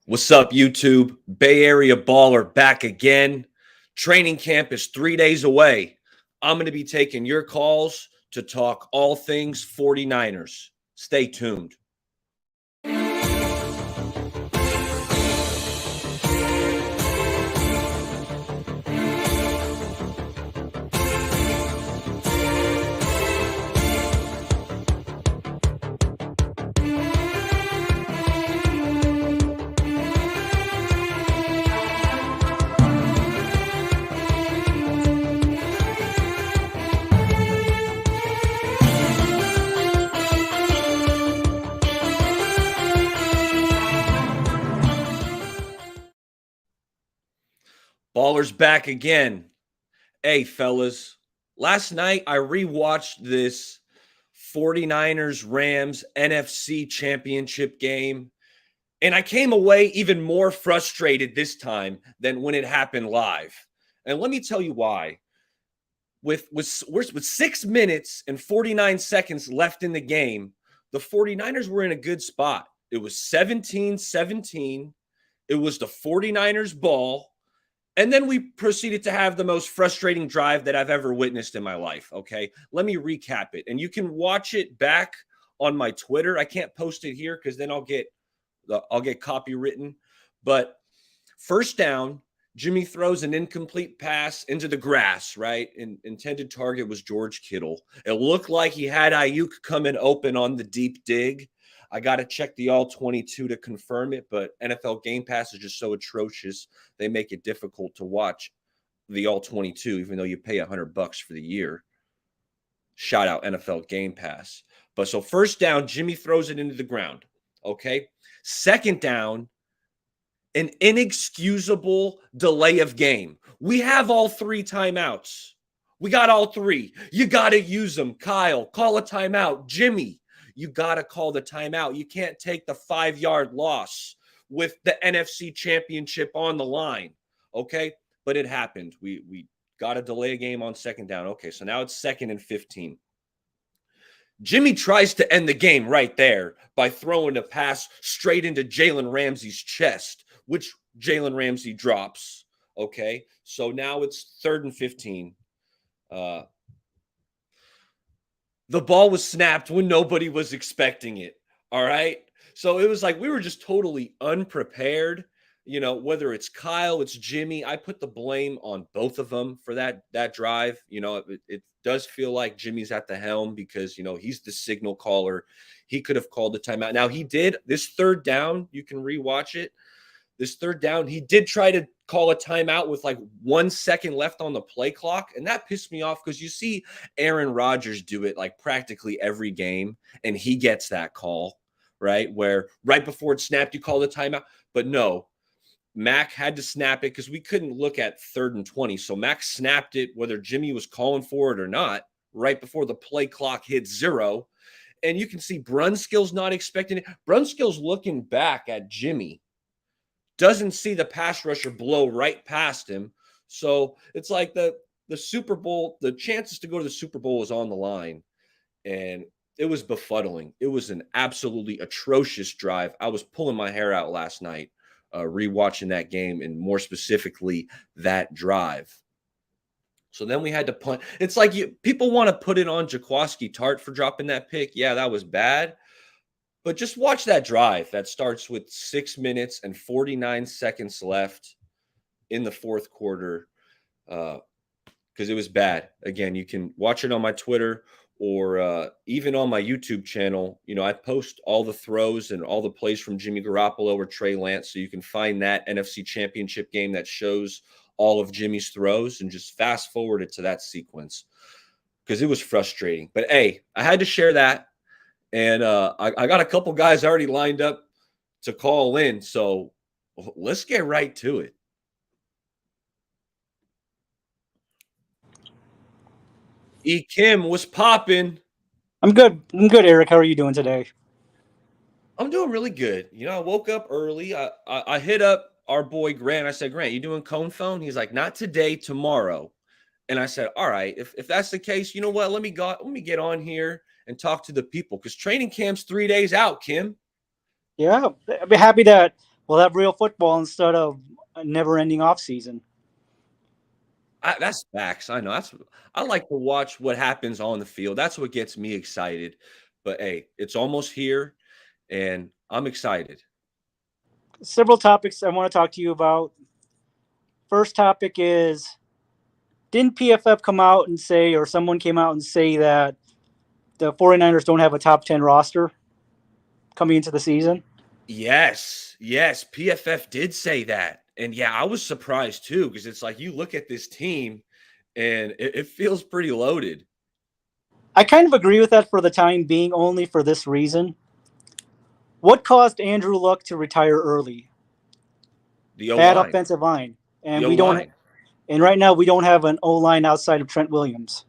What's up, YouTube? Bay Area Baller back again. Training camp is 3 days away. I'm going to be taking your calls to talk all things 49ers. Stay tuned. Ballers back again. Hey, fellas. Last night I rewatched this 49ers Rams NFC Championship game, and I came away even more frustrated this time than when it happened live. And let me tell you why. With 6 minutes and 49 seconds left in the game, the 49ers were in a good spot. It was 17-17. It was the 49ers ball. And then we proceeded to have the most frustrating drive that I've ever witnessed in my life. Okay, let me recap it. And you can watch it back on my Twitter. I can't post it here because then I'll get copywritten. But first down, Jimmy throws an incomplete pass into the grass, right? And intended target was George Kittle. It looked like he had Ayuk coming open on the deep dig. I got to check the all 22 to confirm it, but NFL Game Pass is just so atrocious. They make it difficult to watch the all 22, even though you pay $100 for the year. Shout out NFL Game Pass. But so first down, Jimmy throws it into the ground. Okay. Second down, an inexcusable delay of game. We have all three timeouts. We got all three. You got to use them. Kyle, call a timeout. Jimmy, you got to call the timeout. You can't take the 5-yard loss with the NFC Championship on the line. Okay? But it happened. We got to delay a game on second down. Okay, so now it's 2nd and 15. Jimmy tries to end the game right there by throwing a pass straight into Jalen Ramsey's chest, which Jalen Ramsey drops. Okay, so now it's 3rd and 15. The ball was snapped when nobody was expecting it. All right. So it was like we were just totally unprepared. You know, whether it's Kyle, it's Jimmy. I put the blame on both of them for that drive. You know, it does feel like Jimmy's at the helm because, you know, he's the signal caller. He could have called the timeout. Now, he did this 3rd down. You can rewatch it. This 3rd down, he did try to call a timeout with like 1 second left on the play clock. And that pissed me off because you see Aaron Rodgers do it like practically every game. And he gets that call, right? Where right before it snapped, you call the timeout. But no, Mac had to snap it because we couldn't look at 3rd and 20. So Mac snapped it, whether Jimmy was calling for it or not, right before the play clock hit 0. And you can see Brunskill's not expecting it. Brunskill's looking back at Jimmy. Doesn't see the pass rusher blow right past him. So it's like the Super Bowl, the chances to go to the Super Bowl was on the line. And it was befuddling. It was an absolutely atrocious drive. I was pulling my hair out last night, rewatching that game and more specifically that drive. So then we had to punt. It's like people want to put it on Jaquiski Tartt for dropping that pick. Yeah, that was bad. But just watch that drive that starts with 6 minutes and 49 seconds left in the 4th quarter because it was bad. Again, you can watch it on my Twitter or even on my YouTube channel. You know, I post all the throws and all the plays from Jimmy Garoppolo or Trey Lance, so you can find that NFC Championship game that shows all of Jimmy's throws and just fast forward it to that sequence because it was frustrating. But, hey, I had to share that. And I got a couple guys already lined up to call in. So let's get right to it. E. Kim was popping. I'm good, Eric. How are you doing today? I'm doing really good. You know, I woke up early. I hit up our boy Grant. I said, Grant, you doing Cone Phone? He's like, not today, tomorrow. And I said, all right, if that's the case, you know what? Let me get on here and talk to the people because training camp's 3 days out, Kim. Yeah, I'd be happy that we'll have real football instead of a never-ending off season. That's facts. I know. I like to watch what happens on the field. That's what gets me excited. But hey, it's almost here, and I'm excited. Several topics I want to talk to you about. First topic is, didn't PFF come out and say, or someone came out and say that the 49ers don't have a top 10 roster coming into the season? Yes, PFF did say that. And yeah, I was surprised too, because it's like you look at this team and it feels pretty loaded. I kind of agree with that for the time being, only for this reason. What caused Andrew Luck to retire early? The Bad O-line. offensive line. And The we don't O-line. and right now we don't have an O-line outside of Trent Williams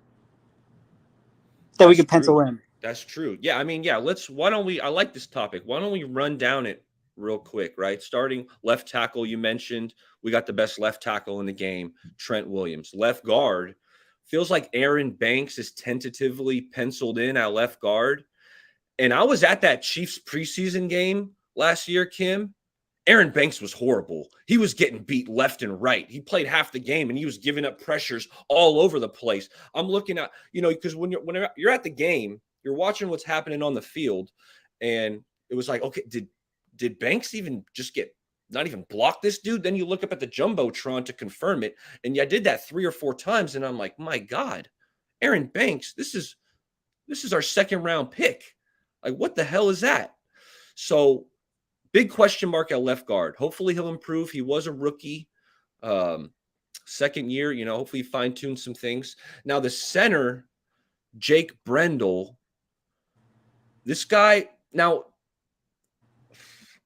that we That's can pencil true. in. That's true. Yeah, I mean, yeah, why don't we I like this topic. Why don't we run down it real quick, right? Starting left tackle, you mentioned we got the best left tackle in the game, Trent Williams. Left guard, feels like Aaron Banks is tentatively penciled in at left guard. And I was at that Chiefs preseason game last year, Kim. Aaron Banks was horrible. He was getting beat left and right. He played half the game and he was giving up pressures all over the place. I'm looking at, because when you're at the game, you're watching what's happening on the field, and it was like, okay, did Banks even just not even block this dude? Then you look up at the Jumbotron to confirm it, and I did that 3 or 4 times, and I'm like, my God, Aaron Banks, this is our second round pick. Like, what the hell is that? So big question mark at left guard. Hopefully he'll improve. He was a rookie, second year. Hopefully he fine-tuned some things. Now the center, Jake Brendel. This guy, now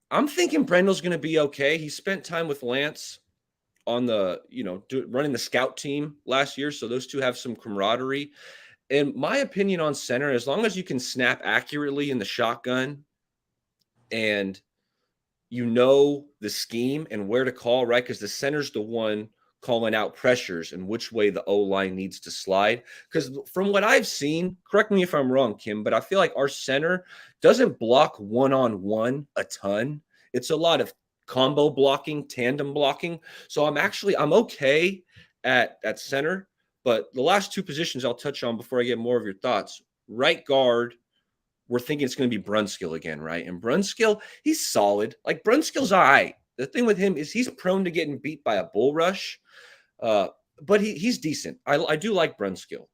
I'm thinking Brendel's going to be okay. He spent time with Lance on the, running the scout team last year. So those two have some camaraderie. And my opinion on center, as long as you can snap accurately in the shotgun and the scheme and where to call, right? Because the center's the one calling out pressures and which way the O-line needs to slide. Because from what I've seen, correct me if I'm wrong, Kim, but I feel like our center doesn't block one-on-one a ton. It's a lot of combo blocking, tandem blocking. So I'm okay at center. But the last two positions I'll touch on before I get more of your thoughts. Right guard, we're thinking it's going to be Brunskill again, right? And Brunskill, he's solid. Like, Brunskill's all right. The thing with him is he's prone to getting beat by a bull rush, but he's decent. I do like Brunskill.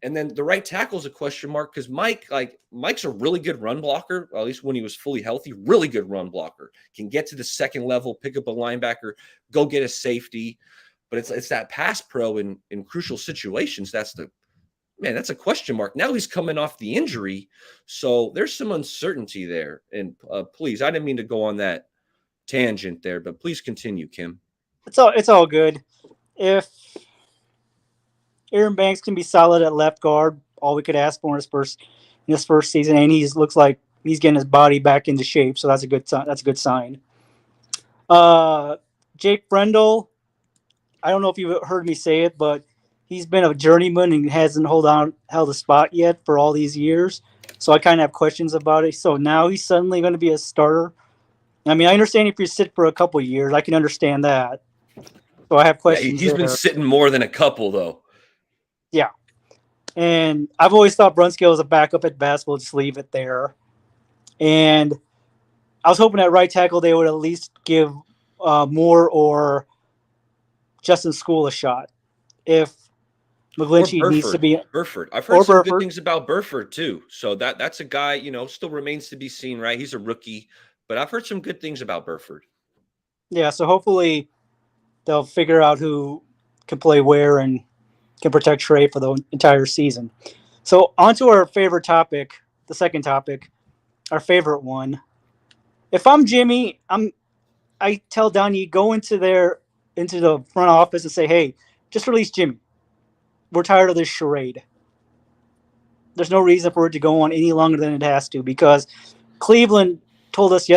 And then the right tackle is a question mark because Mike's a really good run blocker, at least when he was fully healthy. Really good run blocker. Can get to the second level, pick up a linebacker, go get a safety. But it's that pass pro in crucial situations. That's a question mark. Now he's coming off the injury, so there's some uncertainty there. And please, I didn't mean to go on that tangent there, but please continue, Kim. It's all good. If Aaron Banks can be solid at left guard, all we could ask for in his first season, and he looks like he's getting his body back into shape, so that's a good sign. Jake Brendel, I don't know if you've heard me say it, but he's been a journeyman and hasn't held a spot yet for all these years. So I kind of have questions about it. So now he's suddenly going to be a starter. I mean, I understand if you sit for a couple of years, I can understand that. So I have questions. He's been sitting more than a couple, though. Yeah. And I've always thought Brunskill was a backup at best. We'll just leave it there. And I was hoping at right tackle they would at least give Moore or Justin School a shot. If McGlinchey needs to be Burford. I've heard some good things about Burford too. So that's a guy, still remains to be seen, right? He's a rookie, but I've heard some good things about Burford. Yeah, so hopefully they'll figure out who can play where and can protect Trey for the entire season. So on to our favorite topic, the second topic, our favorite one. If I'm Jimmy, I tell Donnie, go into the front office and say, hey, just release Jimmy. We're tired of this charade. There's no reason for it to go on any longer than it has to, because Cleveland told us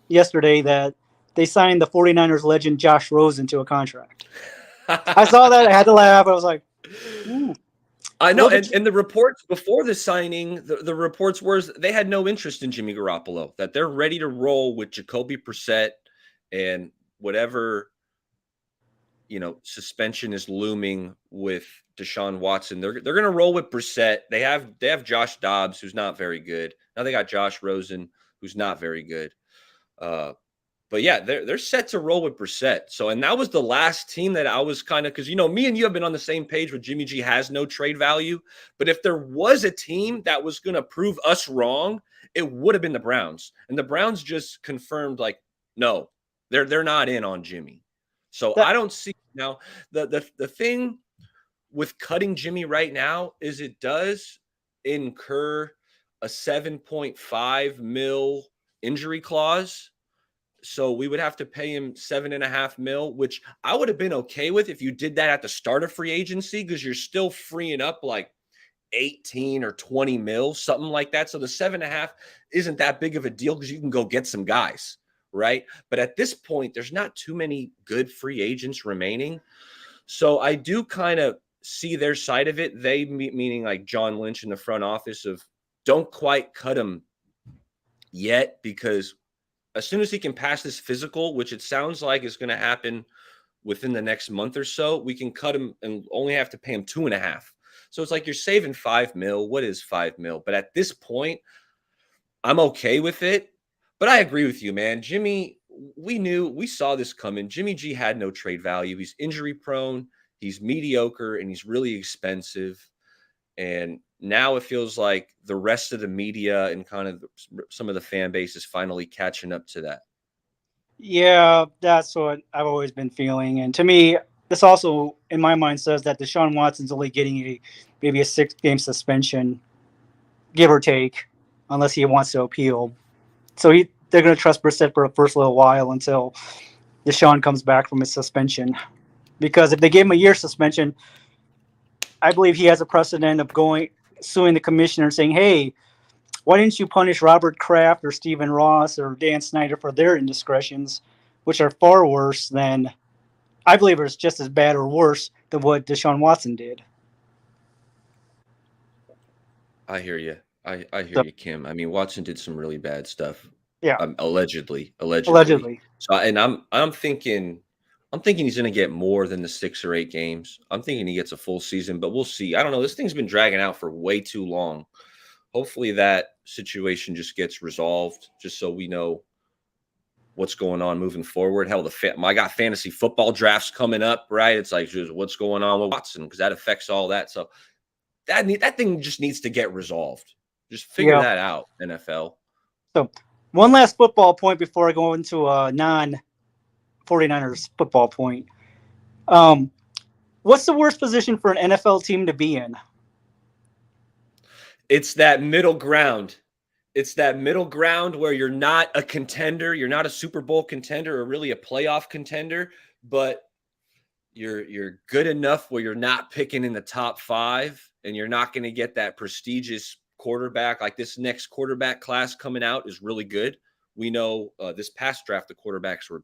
yesterday that they signed the 49ers legend Josh Rosen to a contract. I saw that. I had to laugh. I was like, ooh. I know. And the reports before the signing, the reports were they had no interest in Jimmy Garoppolo, that they're ready to roll with Jacoby Brissett and whatever, suspension is looming with Deshaun Watson, they're going to roll with Brissett. They have Josh Dobbs, who's not very good. Now they got Josh Rosen, who's not very good. But yeah, they're set to roll with Brissett. So, and that was the last team that I was kind of, because me and you have been on the same page with Jimmy G has no trade value. But if there was a team that was going to prove us wrong, it would have been the Browns. And the Browns just confirmed, like, no, they're not in on Jimmy. So I don't see now the thing with cutting Jimmy right now is it does incur a 7.5 mil injury clause. So we would have to pay him $7.5 million, which I would have been okay with if you did that at the start of free agency, because you're still freeing up like 18 or 20 mil, something like that. So the 7.5 isn't that big of a deal because you can go get some guys, right? But at this point, there's not too many good free agents remaining. So I do kind of see their side of it. They, meaning like John Lynch in the front office, of don't quite cut him yet, because as soon as he can pass this physical, which it sounds like is going to happen within the next month or so, we can cut him and only have to pay him 2.5. So it's like you're saving $5 million. What is $5 million? But at this point, I'm okay with it. But I agree with you, man. Jimmy, we saw this coming. Jimmy G had no trade value. He's injury prone. He's mediocre, and he's really expensive. And now it feels like the rest of the media and kind of some of the fan base is finally catching up to that. Yeah, that's what I've always been feeling. And to me, this also, in my mind, says that Deshaun Watson's only getting maybe a 6-game suspension, give or take, unless he wants to appeal. So they're going to trust Brissett for the first little while until Deshaun comes back from his suspension. Because if they gave him a year suspension, I believe he has a precedent of suing the commissioner and saying, hey, why didn't you punish Robert Kraft or Stephen Ross or Dan Snyder for their indiscretions, which are far worse than, I believe it's just as bad or worse than what Deshaun Watson did. I hear you. I hear you, Kim. I mean, Watson did some really bad stuff. Yeah. Allegedly. So, and I'm thinking he's going to get more than the 6 or 8 games. I'm thinking he gets a full season, but we'll see. I don't know. This thing's been dragging out for way too long. Hopefully that situation just gets resolved, just so we know what's going on moving forward. Hell, I got fantasy football drafts coming up, right? It's like, just what's going on with Watson, because that affects all that. So that thing just needs to get resolved. Just figure that out, NFL. So one last football point before I go into a non-49ers football point. What's the worst position for an NFL team to be in? It's that middle ground. It's that middle ground where you're not a contender. You're not a Super Bowl contender or really a playoff contender, but you're good enough where you're not picking in the top 5, and you're not going to get that prestigious quarterback. Like this next quarterback class coming out is really good. We know this past draft, the quarterbacks were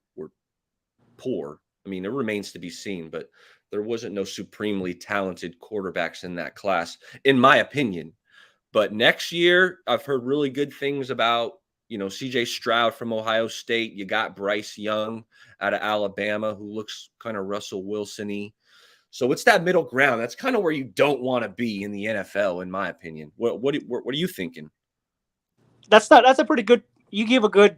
poor. I mean, it remains to be seen, but there wasn't no supremely talented quarterbacks in that class, in my opinion. But next year, I've heard really good things about, CJ Stroud from Ohio State. You got Bryce Young out of Alabama, who looks kind of Russell Wilson-y. So it's that middle ground. That's kind of where you don't want to be in the NFL, in my opinion. What are you thinking? That's a pretty good. You give a good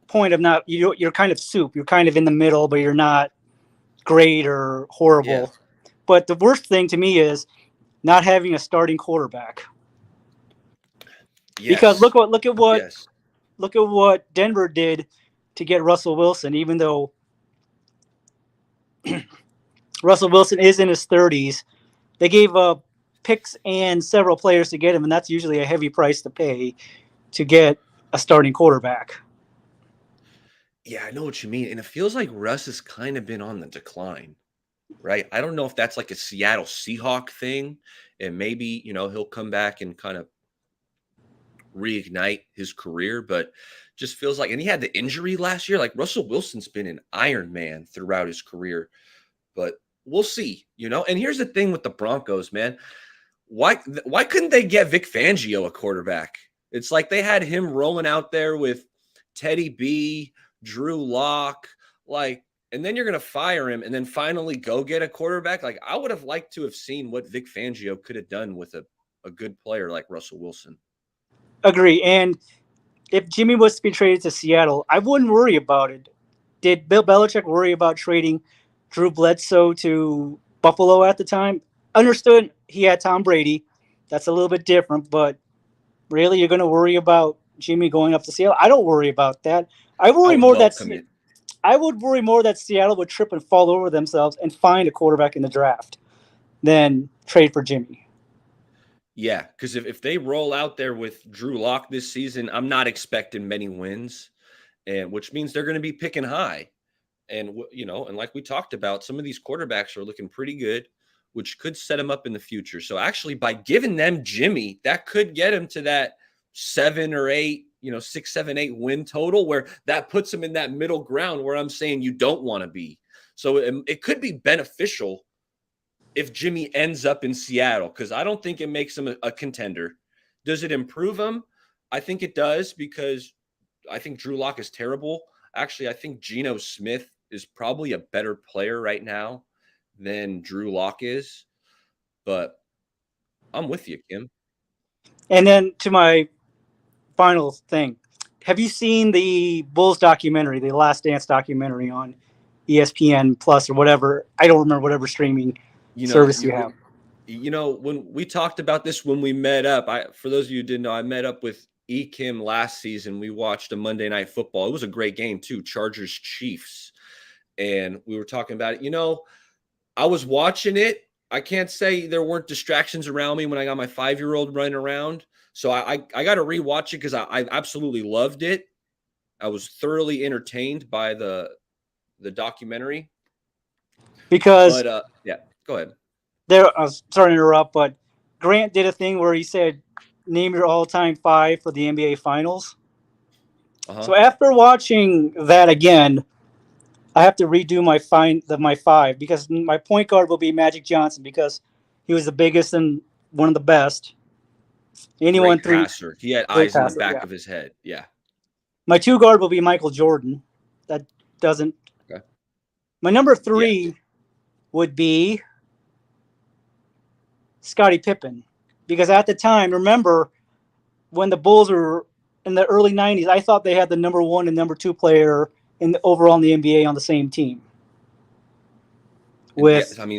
point of not. You're kind of soup. You're kind of in the middle, but you're not great or horrible. Yeah. But the worst thing to me is not having a starting quarterback. Yes. Because look at what Denver did to get Russell Wilson, even though Russell Wilson is in his 30s. They gave up picks and several players to get him, and that's usually a heavy price to pay to get a starting quarterback. Yeah, I know what you mean. And it feels like Russ has kind of been on the decline, right? I don't know if that's like a Seattle Seahawk thing, and maybe, he'll come back and kind of reignite his career, but just feels like, and he had the injury last year. Like Russell Wilson's been an Iron Man throughout his career, but we'll see, And here's the thing with the Broncos, man. Why couldn't they get Vic Fangio a quarterback? It's like they had him rolling out there with Teddy B, Drew Lock, like, and then you're going to fire him and then finally go get a quarterback. Like, I would have liked to have seen what Vic Fangio could have done with a good player like Russell Wilson. Agree. And if Jimmy was to be traded to Seattle, I wouldn't worry about it. Did Bill Belichick worry about trading Drew Bledsoe to Buffalo at the time? Understood he had Tom Brady. That's a little bit different, but really, you're going to worry about Jimmy going up to Seattle? I don't worry about that. I worry more that I would worry more that Seattle would trip and fall over themselves and find a quarterback in the draft than trade for Jimmy. Yeah, because if they roll out there with Drew Lock this season, I'm not expecting many wins, and which means they're going to be picking high. And, and like we talked about, some of these quarterbacks are looking pretty good, which could set them up in the future. So actually, by giving them Jimmy, that could get him to that 7 or 8, 6, 7, 8 win total, where that puts them in that middle ground where I'm saying you don't want to be. So it could be beneficial if Jimmy ends up in Seattle, because I don't think it makes him a contender. Does it improve him? I think it does, because I think Drew Lock is terrible. Actually, I think Geno Smith is probably a better player right now than Drew Lock is. But I'm with you, Kim. And then to my final thing, have you seen the Bulls documentary, the Last Dance documentary on ESPN Plus or whatever? I don't remember whatever streaming service you have. When we talked about this when we met up, for those of you who didn't know, I met up with E. Kim last season. We watched a Monday Night Football. It was a great game too, Chargers Chiefs. And we were talking about it. I was watching it. I can't say there weren't distractions around me when I got my 5-year-old running around. So I got to rewatch it because I absolutely loved it. I was thoroughly entertained by the documentary. Because yeah, go ahead. I'm sorry to interrupt, but Grant did a thing where he said, name your all-time 5 for the NBA Finals. Uh-huh. So after watching that again, I have to redo my 5, because my point guard will be Magic Johnson, because he was the biggest and one of the best. Anyone great passer. He had eyes in the back of his head. Yeah. My 2 guard will be Michael Jordan. That doesn't. Okay. My number 3 would be Scottie Pippen, because at the time, remember when the Bulls were in the early 90s, I thought they had the number 1 and number 2 player overall in the NBA on the same team.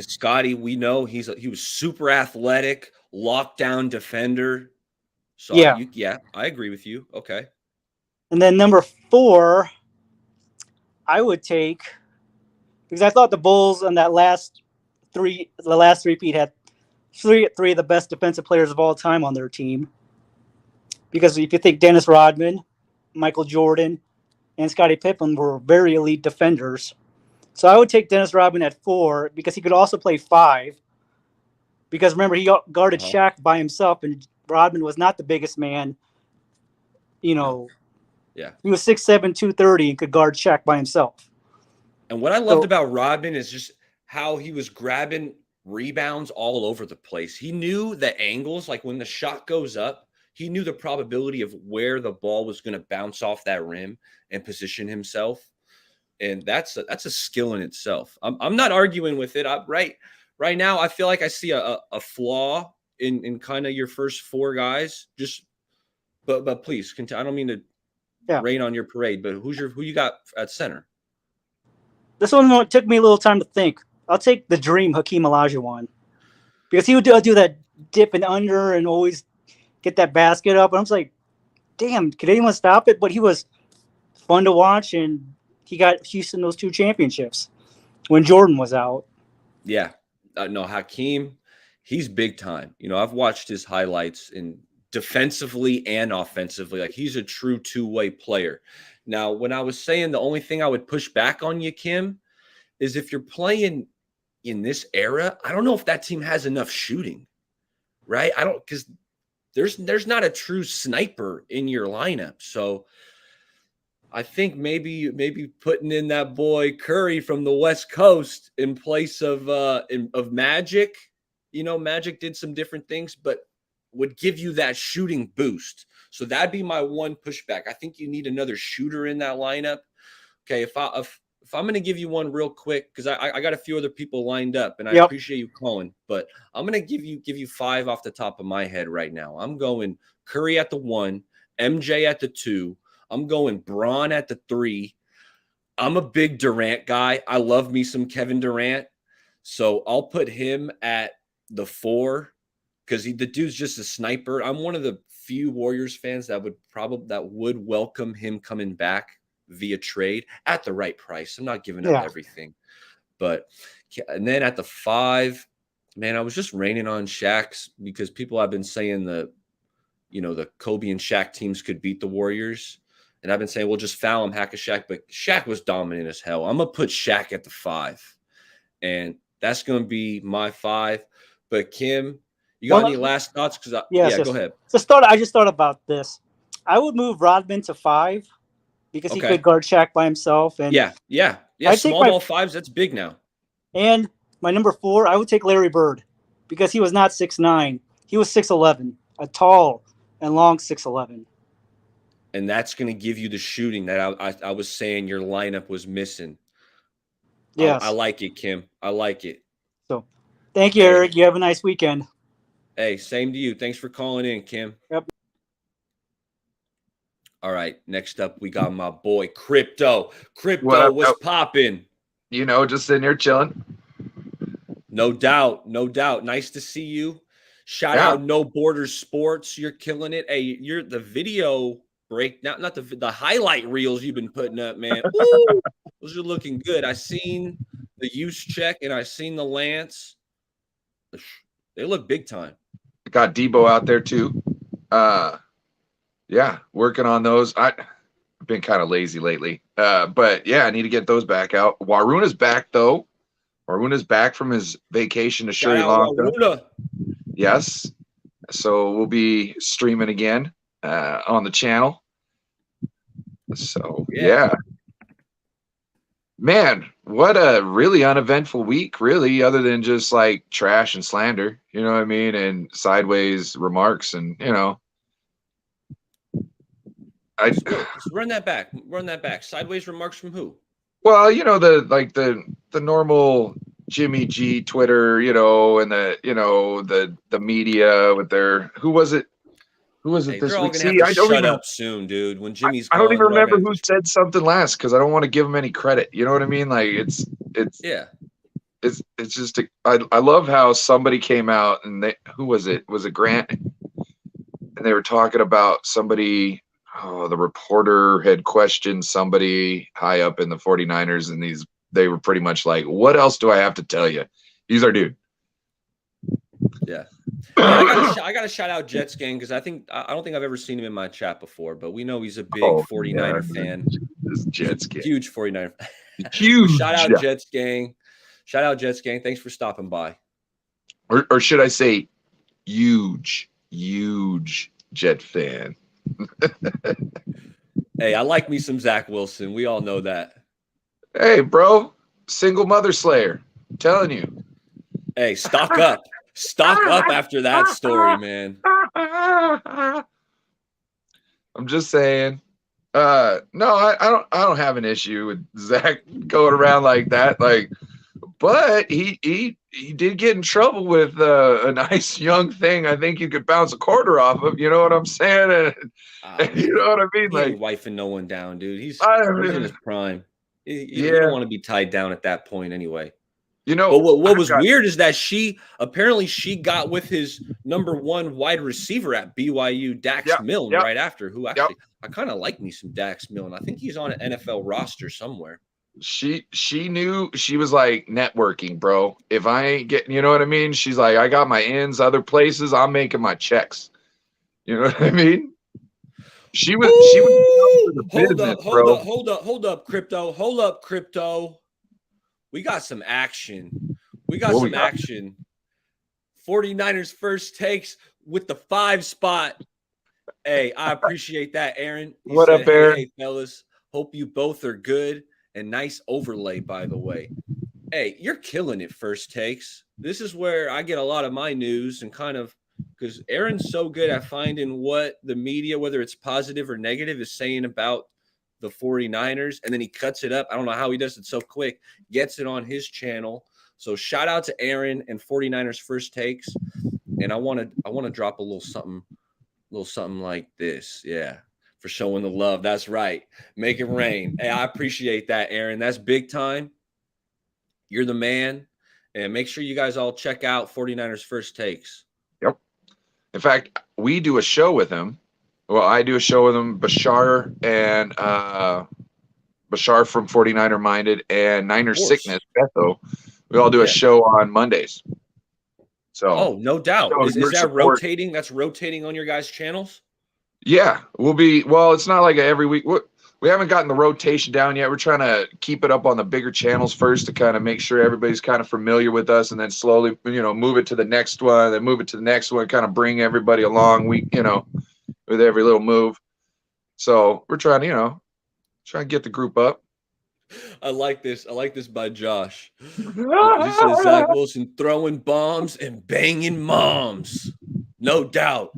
Scottie, we know he was super athletic, lockdown defender. So I agree with you. Okay. And then number 4, I would take, because I thought the Bulls on the last three-peat had three of the best defensive players of all time on their team. Because if you think Dennis Rodman, Michael Jordan, and Scottie Pippen were very elite defenders. So I would take Dennis Rodman at 4, because he could also play 5. Because remember, he guarded Shaq by himself, and Rodman was not the biggest man. He was 6'7", 230, and could guard Shaq by himself. And what I loved about Rodman is just how he was grabbing rebounds all over the place. He knew the angles, like when the shot goes up, he knew the probability of where the ball was going to bounce off that rim and position himself. And that's a skill in itself. I'm not arguing with it. Right now, I feel like I see a flaw in kind of your first 4 guys. But please continue. I don't mean to rain on your parade, but who you got at center? This one took me a little time to think. I'll take the Dream, Hakeem Olajuwon, because he would do that dip and under and always get that basket up. And I was like, damn, could anyone stop it? But he was fun to watch, and he got Houston those 2 championships when Jordan was out. Yeah. No, Hakeem, he's big time. I've watched his highlights in defensively and offensively. Like, he's a true 2-way player. Now, when I was saying the only thing I would push back on you, Kim, is if you're playing in this era, I don't know if that team has enough shooting, right? Because there's not a true sniper in your lineup. So I think maybe putting in that boy Curry from the West Coast in place of Magic. Magic did some different things, but would give you that shooting boost. So that'd be my one pushback. I think you need another shooter in that lineup. Okay, if I'm going to give you one real quick, because I got a few other people lined up, and I Yep. appreciate you calling, but I'm going to give you 5 off the top of my head right now. I'm going Curry at the 1, MJ at the 2. I'm going Braun at the 3. I'm a big Durant guy. I love me some Kevin Durant, so I'll put him at the 4 because the dude's just a sniper. I'm one of the few Warriors fans that would welcome him coming back via trade at the right price. I'm not giving up everything. And then at the 5, man, I was just raining on Shaq's because people have been saying the Kobe and Shaq teams could beat the Warriors. And I've been saying, well, just foul him, hack a Shaq. But Shaq was dominant as hell. I'm going to put Shaq at the 5. And that's going to be my 5. But Kim, you got any last thoughts? Go ahead. I just thought about this. I would move Rodman to 5 because he could guard Shaq by himself. And yeah. Small ball 5s, that's big now. And my number 4, I would take Larry Bird because he was not 6'9". He was 6'11", a tall and long 6'11". And that's going to give you the shooting that I was saying your lineup was missing. Yes. I like it, Kim. I like it. So thank you, Eric. You have a nice weekend. Hey, same to you. Thanks for calling in, Kim. Yep. All right. Next up, we got my boy Crypto. Crypto was popping. Just sitting here chilling. No doubt. Nice to see you. Shout out No Borders Sports. You're killing it. Hey, you're the video breakdown, not the highlight reels you've been putting up, man. Ooh, those are looking good. I seen the use check and I seen the Lance. They look big time. Got Debo out there too. Working on those. I've been kind of lazy lately. But yeah, I need to get those back out. Waruna's back though. Waruna's back from his vacation to Sri Lanka. Yes. So we'll be streaming again on the channel. So yeah. Man, what a really uneventful week, really, other than just like trash and slander, you know what I mean? And sideways remarks and, Let's run that back. Sideways remarks from who? Well, the normal Jimmy G Twitter, and the media with their who was it this week? See, I don't shut up soon, dude. When Jimmy's I don't even remember who said something last because I don't want to give him any credit. You know what I mean? Like it's just I love how somebody came out and who was it? Was it Grant? And they were talking about somebody. Oh, the reporter had questioned somebody high up in the 49ers, and they were pretty much like, what else do I have to tell you? He's our dude. Yeah. I got to shout out Jets gang because I don't think I've ever seen him in my chat before, but we know he's a big 49er fan. This Jets gang. Huge 49er. Huge. Shout out Jets gang. Shout out Jets gang. Thanks for stopping by. Or should I say huge Jet fan. Hey, I like me some Zach Wilson. We all know that. Hey, bro, single mother slayer. I'm telling you. Hey, stock up. Stock up after that story, man. I'm just saying. No, I don't have an issue with Zach going around like that. But he did get in trouble with a nice young thing. I think you could bounce a quarter off of. You know what I'm saying? And you know what I mean? He ain't wifing no one down, dude. He's in his prime. You don't want to be tied down at that point anyway. But what was weird is that she got with his number 1 wide receiver at BYU, Dax Milne, right after. Who actually I kind of like me some Dax Milne. I think he's on an NFL roster somewhere. She knew, she was like networking, bro. If I ain't getting, you know what I mean? She's like, I got my ends other places. I'm making my checks. You know what I mean? She was hold up, crypto. We got some action. 49ers first takes with the 5 spot. Hey, I appreciate that, Aaron. What up, Aaron? Hey, fellas. Hope you both are good. And nice overlay, by the way. Hey, you're killing it, First Takes. This is where I get a lot of my news and kind of because Aaron's so good at finding what the media, whether it's positive or negative, is saying about the 49ers, and then he cuts it up. I don't know how he does it so quick, gets it on his channel. So shout out to Aaron and 49ers First Takes. And I want to drop a little something like this. Yeah. For showing the love. That's right. Make it rain. Hey, I appreciate that, Aaron. That's big time. You're the man. And make sure you guys all check out 49ers First Takes. Yep. In fact, we do a show with him. Well, I do a show with him, Bashar and Bashar from 49er Minded and Niner Sickness, Betho. We all do a show on Mondays. So, no doubt. So is that rotating? That's rotating on your guys' channels? Yeah, it's not like every week. We haven't gotten the rotation down yet. We're trying to keep it up on the bigger channels first to kind of make sure everybody's kind of familiar with us, and then slowly, move it to the next one, then move it to the next one, kind of bring everybody along. With every little move. So we're trying to get the group up. I like this. I like this by Josh. He says Zach Wilson throwing bombs and banging moms. No doubt.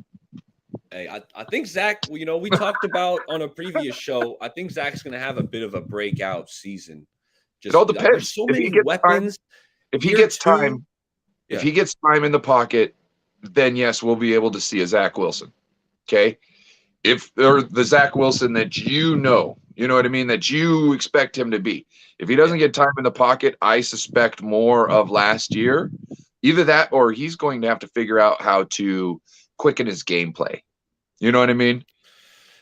Hey, I think Zach, we talked about on a previous show, I think Zach's going to have a bit of a breakout season. It all depends. There's so many weapons. If he gets time in the pocket, then yes, we'll be able to see a Zach Wilson. Okay. Or the Zach Wilson that you know what I mean, that you expect him to be. If he doesn't get time in the pocket, I suspect more of last year. Either that or he's going to have to figure out how to quicken his gameplay. You know what I mean?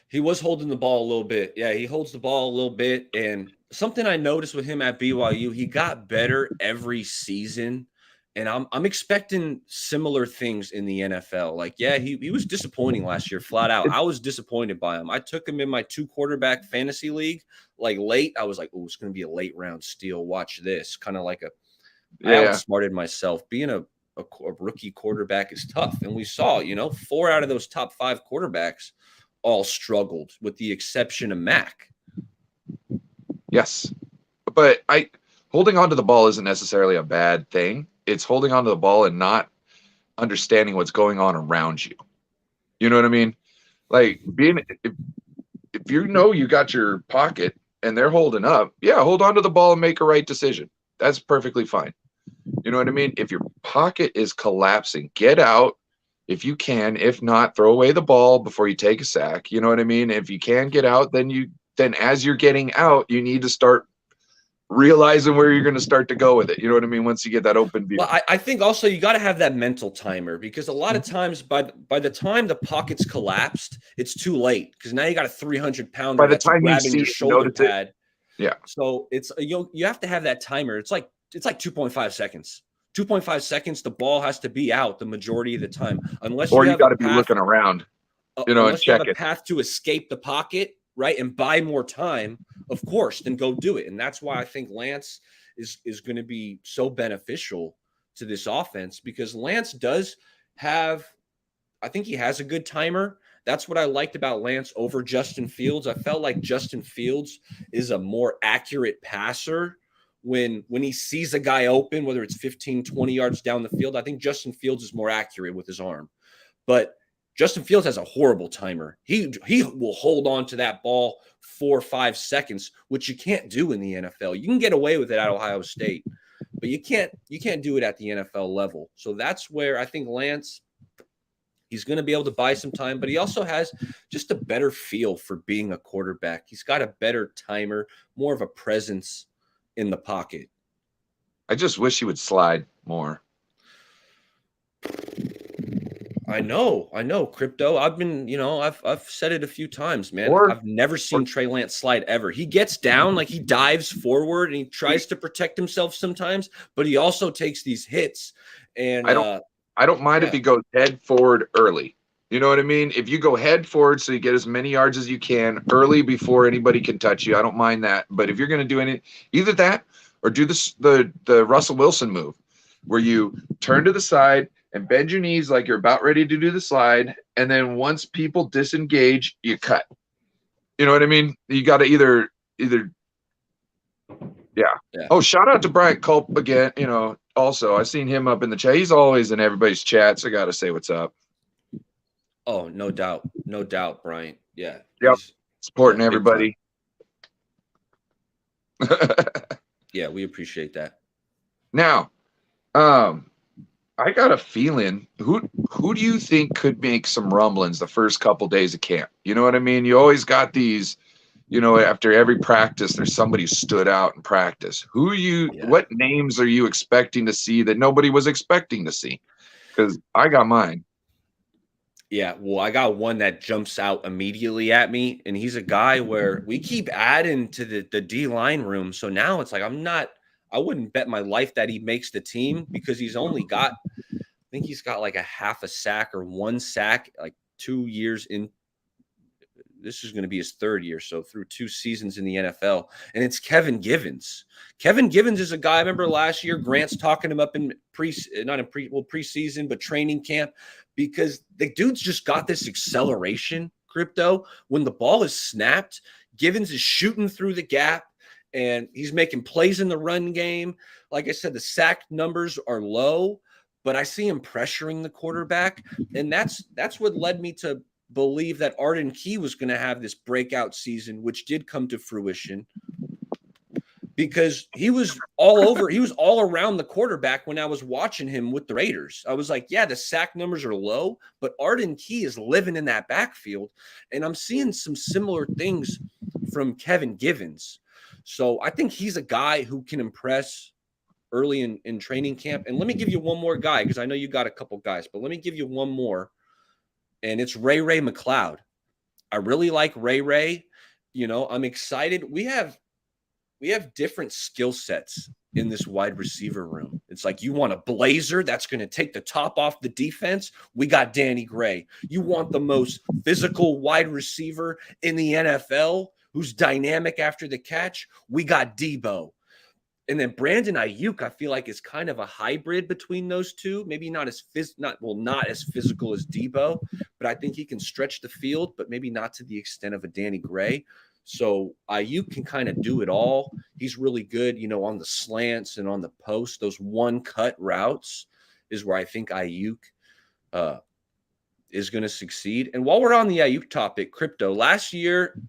He was holding the ball a little bit. Yeah, he holds the ball a little bit. And something I noticed with him at BYU, he got better every season. And I'm expecting similar things in the NFL. Like, yeah, he was disappointing last year, flat out. I was disappointed by him. I took him in my 2-quarterback fantasy league, like late. I was like, oh, it's going to be a late round steal. Watch this. Kind of like I outsmarted myself. Being a rookie quarterback is tough. And we saw, 4 out of those top 5 quarterbacks all struggled, with the exception of Mac. Yes. But holding on to the ball isn't necessarily a bad thing. It's holding on to the ball and not understanding what's going on around you. You know what I mean? Like if you got your pocket and they're holding up, hold on to the ball and make a right decision. That's perfectly fine. You know what I mean? If your pocket is collapsing, get out if you can. If not, throw away the ball before you take a sack. You know what I mean? If you can get out, then as you're getting out, you need to start realizing where you're going to start to go with it. You know what I mean? Once you get that open view. Well, I think also you got to have that mental timer, because a lot of times by the time the pocket's collapsed, it's too late, because now you got a 300-pounder by the time grabbing your shoulder pad. Yeah. So it's you have to have that timer. It's like 2.5 seconds. 2.5 seconds. The ball has to be out the majority of the time, unless you got to be looking around, and check you have a path to escape the pocket, right, and buy more time, of course, then go do it. And that's why I think Lance is going to be so beneficial to this offense, because Lance does have, I think he has a good timer. That's what I liked about Lance over Justin Fields. I felt like Justin Fields is a more accurate passer when he sees a guy open, whether it's 15, 20 yards down the field. I think Justin Fields is more accurate with his arm. But Justin Fields has a horrible timer. He will hold on to that ball 4 or 5 seconds, which you can't do in the NFL. You can get away with it at Ohio State, but you can't do it at the NFL level. So that's where I think Lance, he's going to be able to buy some time, but he also has just a better feel for being a quarterback. He's got a better timer, more of a presence in the pocket. I just wish he would slide more. I know, Crypto. I've been, I've said it a few times, man. I've never seen Trey Lance slide ever. He gets down, like he dives forward and he tries to protect himself sometimes, but he also takes these hits. And I don't mind if he goes head forward early. You know what I mean? If you go head forward so you get as many yards as you can early before anybody can touch you, I don't mind that. But if you're going to do either that or do the Russell Wilson move, where you turn to the side and bend your knees like you're about ready to do the slide, and then once people disengage, you cut. You know what I mean? You got to either. Yeah. Oh, shout out to Bryant Culp again. Also, I seen him up in the chat. He's always in everybody's chats. I got to say what's up. Oh, no doubt. No doubt, Bryant. Yeah. Yep. He's Supporting big time. everybody. Yeah, we appreciate that. Now, I got a feeling who do you think could make some rumblings the first couple days of camp? You know what I mean? You always got these, after every practice, there's somebody who stood out in practice. What names are you expecting to see that nobody was expecting to see? Because I got mine. Yeah, well, I got one that jumps out immediately at me, and he's a guy where we keep adding to the D line room. So now it's like I wouldn't bet my life that he makes the team because he's only got, I think he's got like a half a sack or one sack, like 2 years in. This is going to be his third year, so through 2 seasons in the NFL, and it's Kevin Givens. Kevin Givens is a guy I remember last year. Grant's talking him up in preseason, but training camp, because the dude's just got this acceleration, Crypto. When the ball is snapped, Givens is shooting through the gap, and he's making plays in the run game. Like I said, the sack numbers are low, but I see him pressuring the quarterback, and that's what led me to believe that Arden Key was going to have this breakout season, which did come to fruition because he was all around the quarterback when I was watching him with the Raiders. I was like, yeah, the sack numbers are low, but Arden Key is living in that backfield. And I'm seeing some similar things from Kevin Givens. So I think he's a guy who can impress early in training camp. And let me give you one more guy, because I know you got a couple guys, but let me give you one more. And it's Ray McLeod. I really like Ray. I'm excited. We have different skill sets in this wide receiver room. It's like, you want a blazer that's going to take the top off the defense? We got Danny Gray. You want the most physical wide receiver in the NFL who's dynamic after the catch? We got Debo. And then Brandon Ayuk, I feel like, is kind of a hybrid between those two. Maybe not as physical as Debo, but I think he can stretch the field, but maybe not to the extent of a Danny Gray. So Ayuk can kind of do it all. He's really good, on the slants and on the post. Those one-cut routes is where I think Ayuk is going to succeed. And while we're on the Ayuk topic, Crypto, last year,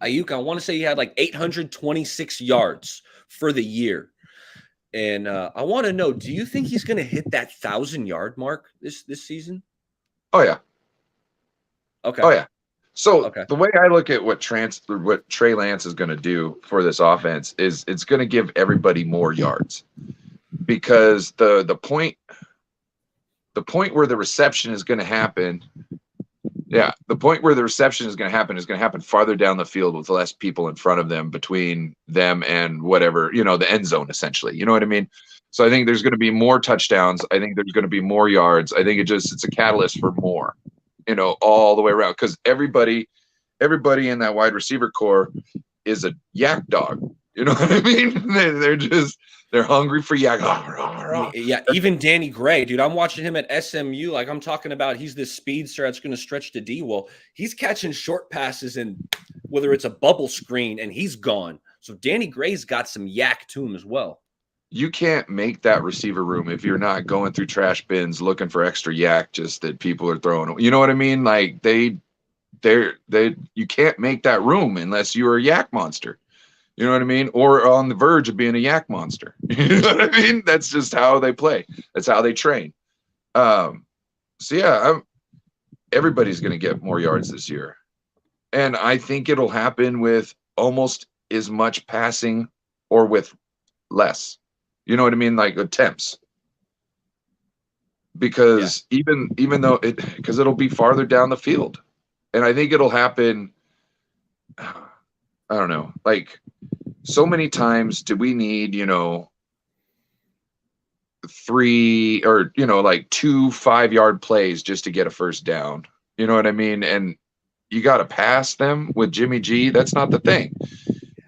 Ayuk, I want to say he had like 826 yards for the year. And I want to know, do you think he's going to hit that 1,000-yard mark this season? Oh, yeah. Okay. Oh, yeah. So The way I look at what Trey Lance is going to do for this offense is it's going to give everybody more yards, because the point where the reception is going to happen. Yeah, the point where the reception is going to happen farther down the field with less people in front of them, between them and whatever, the end zone, essentially. You know what I mean? So I think there's going to be more touchdowns. I think there's going to be more yards. I think it's a catalyst for more, all the way around, because everybody in that wide receiver core is a yak dog. You know what I mean? They're hungry for yak. Yeah, even Danny Gray, dude. I'm watching him at SMU. Like I'm talking about, he's this speedster that's going to stretch the D. Well, he's catching short passes, and whether it's a bubble screen, and he's gone. So Danny Gray's got some yak to him as well. You can't make that receiver room if you're not going through trash bins looking for extra yak just that people are throwing. You know what I mean? Like you can't make that room unless you're a yak monster. You know what I mean? Or on the verge of being a yak monster. You know what I mean? That's just how they play. That's how they train. Everybody's going to get more yards this year. And I think it'll happen with almost as much passing or with less. You know what I mean? Like attempts. Because even though because it'll be farther down the field. And I think it'll happen, I don't know, like so many times do we need, 3 or, like 2 5-yard plays just to get a first down. You know what I mean? And you got to pass them with Jimmy G. That's not the thing.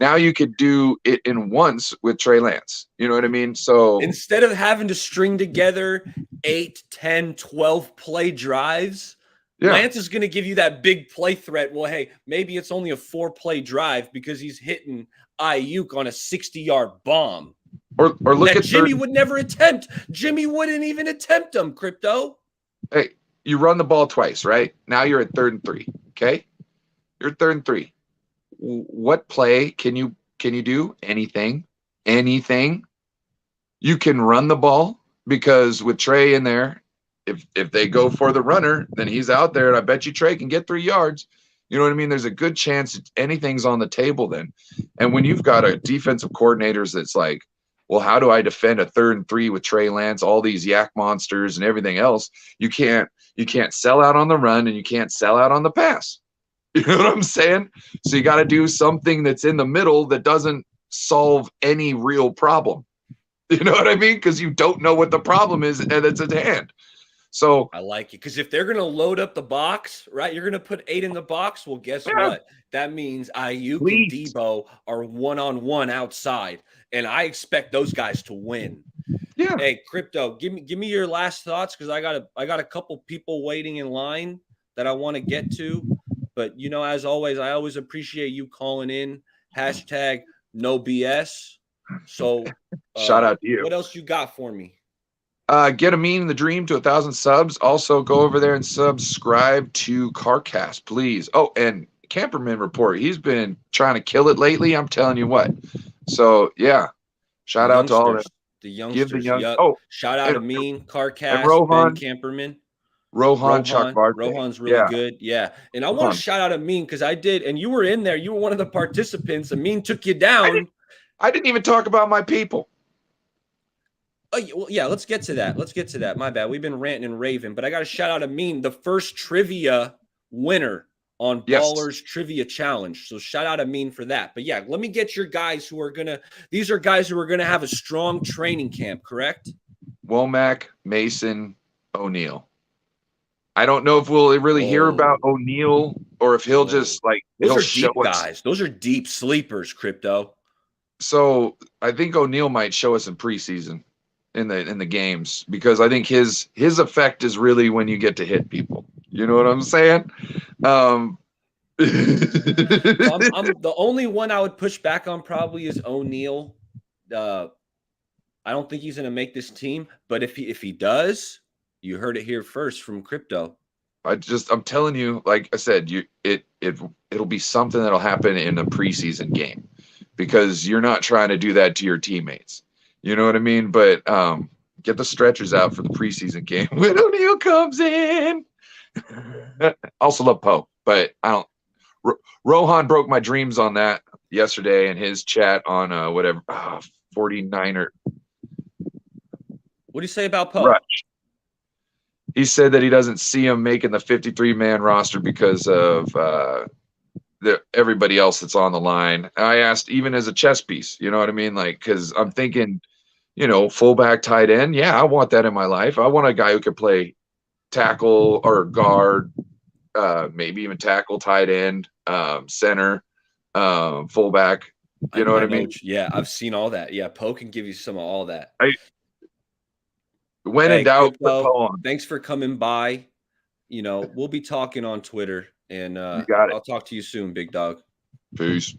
Now you could do it in once with Trey Lance. You know what I mean? So instead of having to string together 8, 10, 12 play drives, Lance is going to give you that big play threat. Well, hey, maybe it's only a 4-play drive because he's hitting Ayuk on a 60-yard bomb. Or look that at Jimmy would never attempt. Jimmy wouldn't even attempt them, Crypto. Hey, you run the ball twice, right? Now you're at 3rd and 3. Okay, you're at 3rd and 3. What play can you do? Anything. You can run the ball, because with Trey in there, if they go for the runner, then he's out there, and I bet you Trey can get 3 yards. You know what I mean? There's a good chance anything's on the table then. And when you've got a defensive coordinators that's like, well, how do I defend a 3rd and 3 with Trey Lance, all these yak monsters and everything else? You can't sell out on the run, and you can't sell out on the pass. You know what I'm saying? So you got to do something that's in the middle that doesn't solve any real problem. You know what I mean? Because you don't know what the problem is, and it's at hand. So I like it, because if they're going to load up the box, right, you're going to put 8 in the box. Well, guess what? That means Ayuk and Debo are one-on-one outside, and I expect those guys to win. Yeah. Hey, Crypto, give me your last thoughts, because I got a couple people waiting in line that I want to get to. But as always, I always appreciate you calling in. Hashtag no BS. So shout out to you. What else you got for me? Get a mean in the dream to 1,000 subs. Also, go over there and subscribe to CarCast, please. Oh, and Camperman Report. He's been trying to kill it lately. I'm telling you what. So yeah, shout out to all of them. The youngsters. Yep. Oh, shout out to Mean, CarCast, Rohan, Ben Camperman. Rohan, Chuck Barkley. Rohan's really good. Yeah. And I want to shout out Amin, because I did, and you were in there. You were one of the participants. Amin took you down. I didn't even talk about my people. Oh, well, yeah, let's get to that. My bad. We've been ranting and raving, but I got to shout out Amin, the first trivia winner on Ballers Trivia Challenge. So shout out Amin for that. But yeah, let me get your guys these are guys who are going to have a strong training camp, correct? Womack, Mason, O'Neal. I don't know if we'll really hear about O'Neal, or if he'll just those are deep guys. Those are deep sleepers, Crypto. So I think O'Neal might show us in preseason in the games, because I think his effect is really when you get to hit people. You know what I'm saying? I'm the only one I would push back on probably is O'Neal. I don't think he's going to make this team, but if he does, you heard it here first from Crypto. I'm telling you, like I said, it'll be something that'll happen in a preseason game, because you're not trying to do that to your teammates. You know what I mean? But get the stretchers out for the preseason game when O'Neal comes in. Also love Poe, but I don't. Rohan broke my dreams on that yesterday in his chat on 49er. What do you say about Poe? Right. He said that he doesn't see him making the 53-man roster because of everybody else that's on the line. I asked, even as a chess piece, you know what I mean? Like, because I'm thinking, fullback, tight end. Yeah, I want that in my life. I want a guy who can play tackle or guard, maybe even tackle, tight end, center, fullback. You know what I mean? Yeah, I've seen all that. Yeah, Poe can give you some of all that. When in doubt, thanks for coming by. We'll be talking on Twitter, and I'll talk to you soon, big dog. Peace.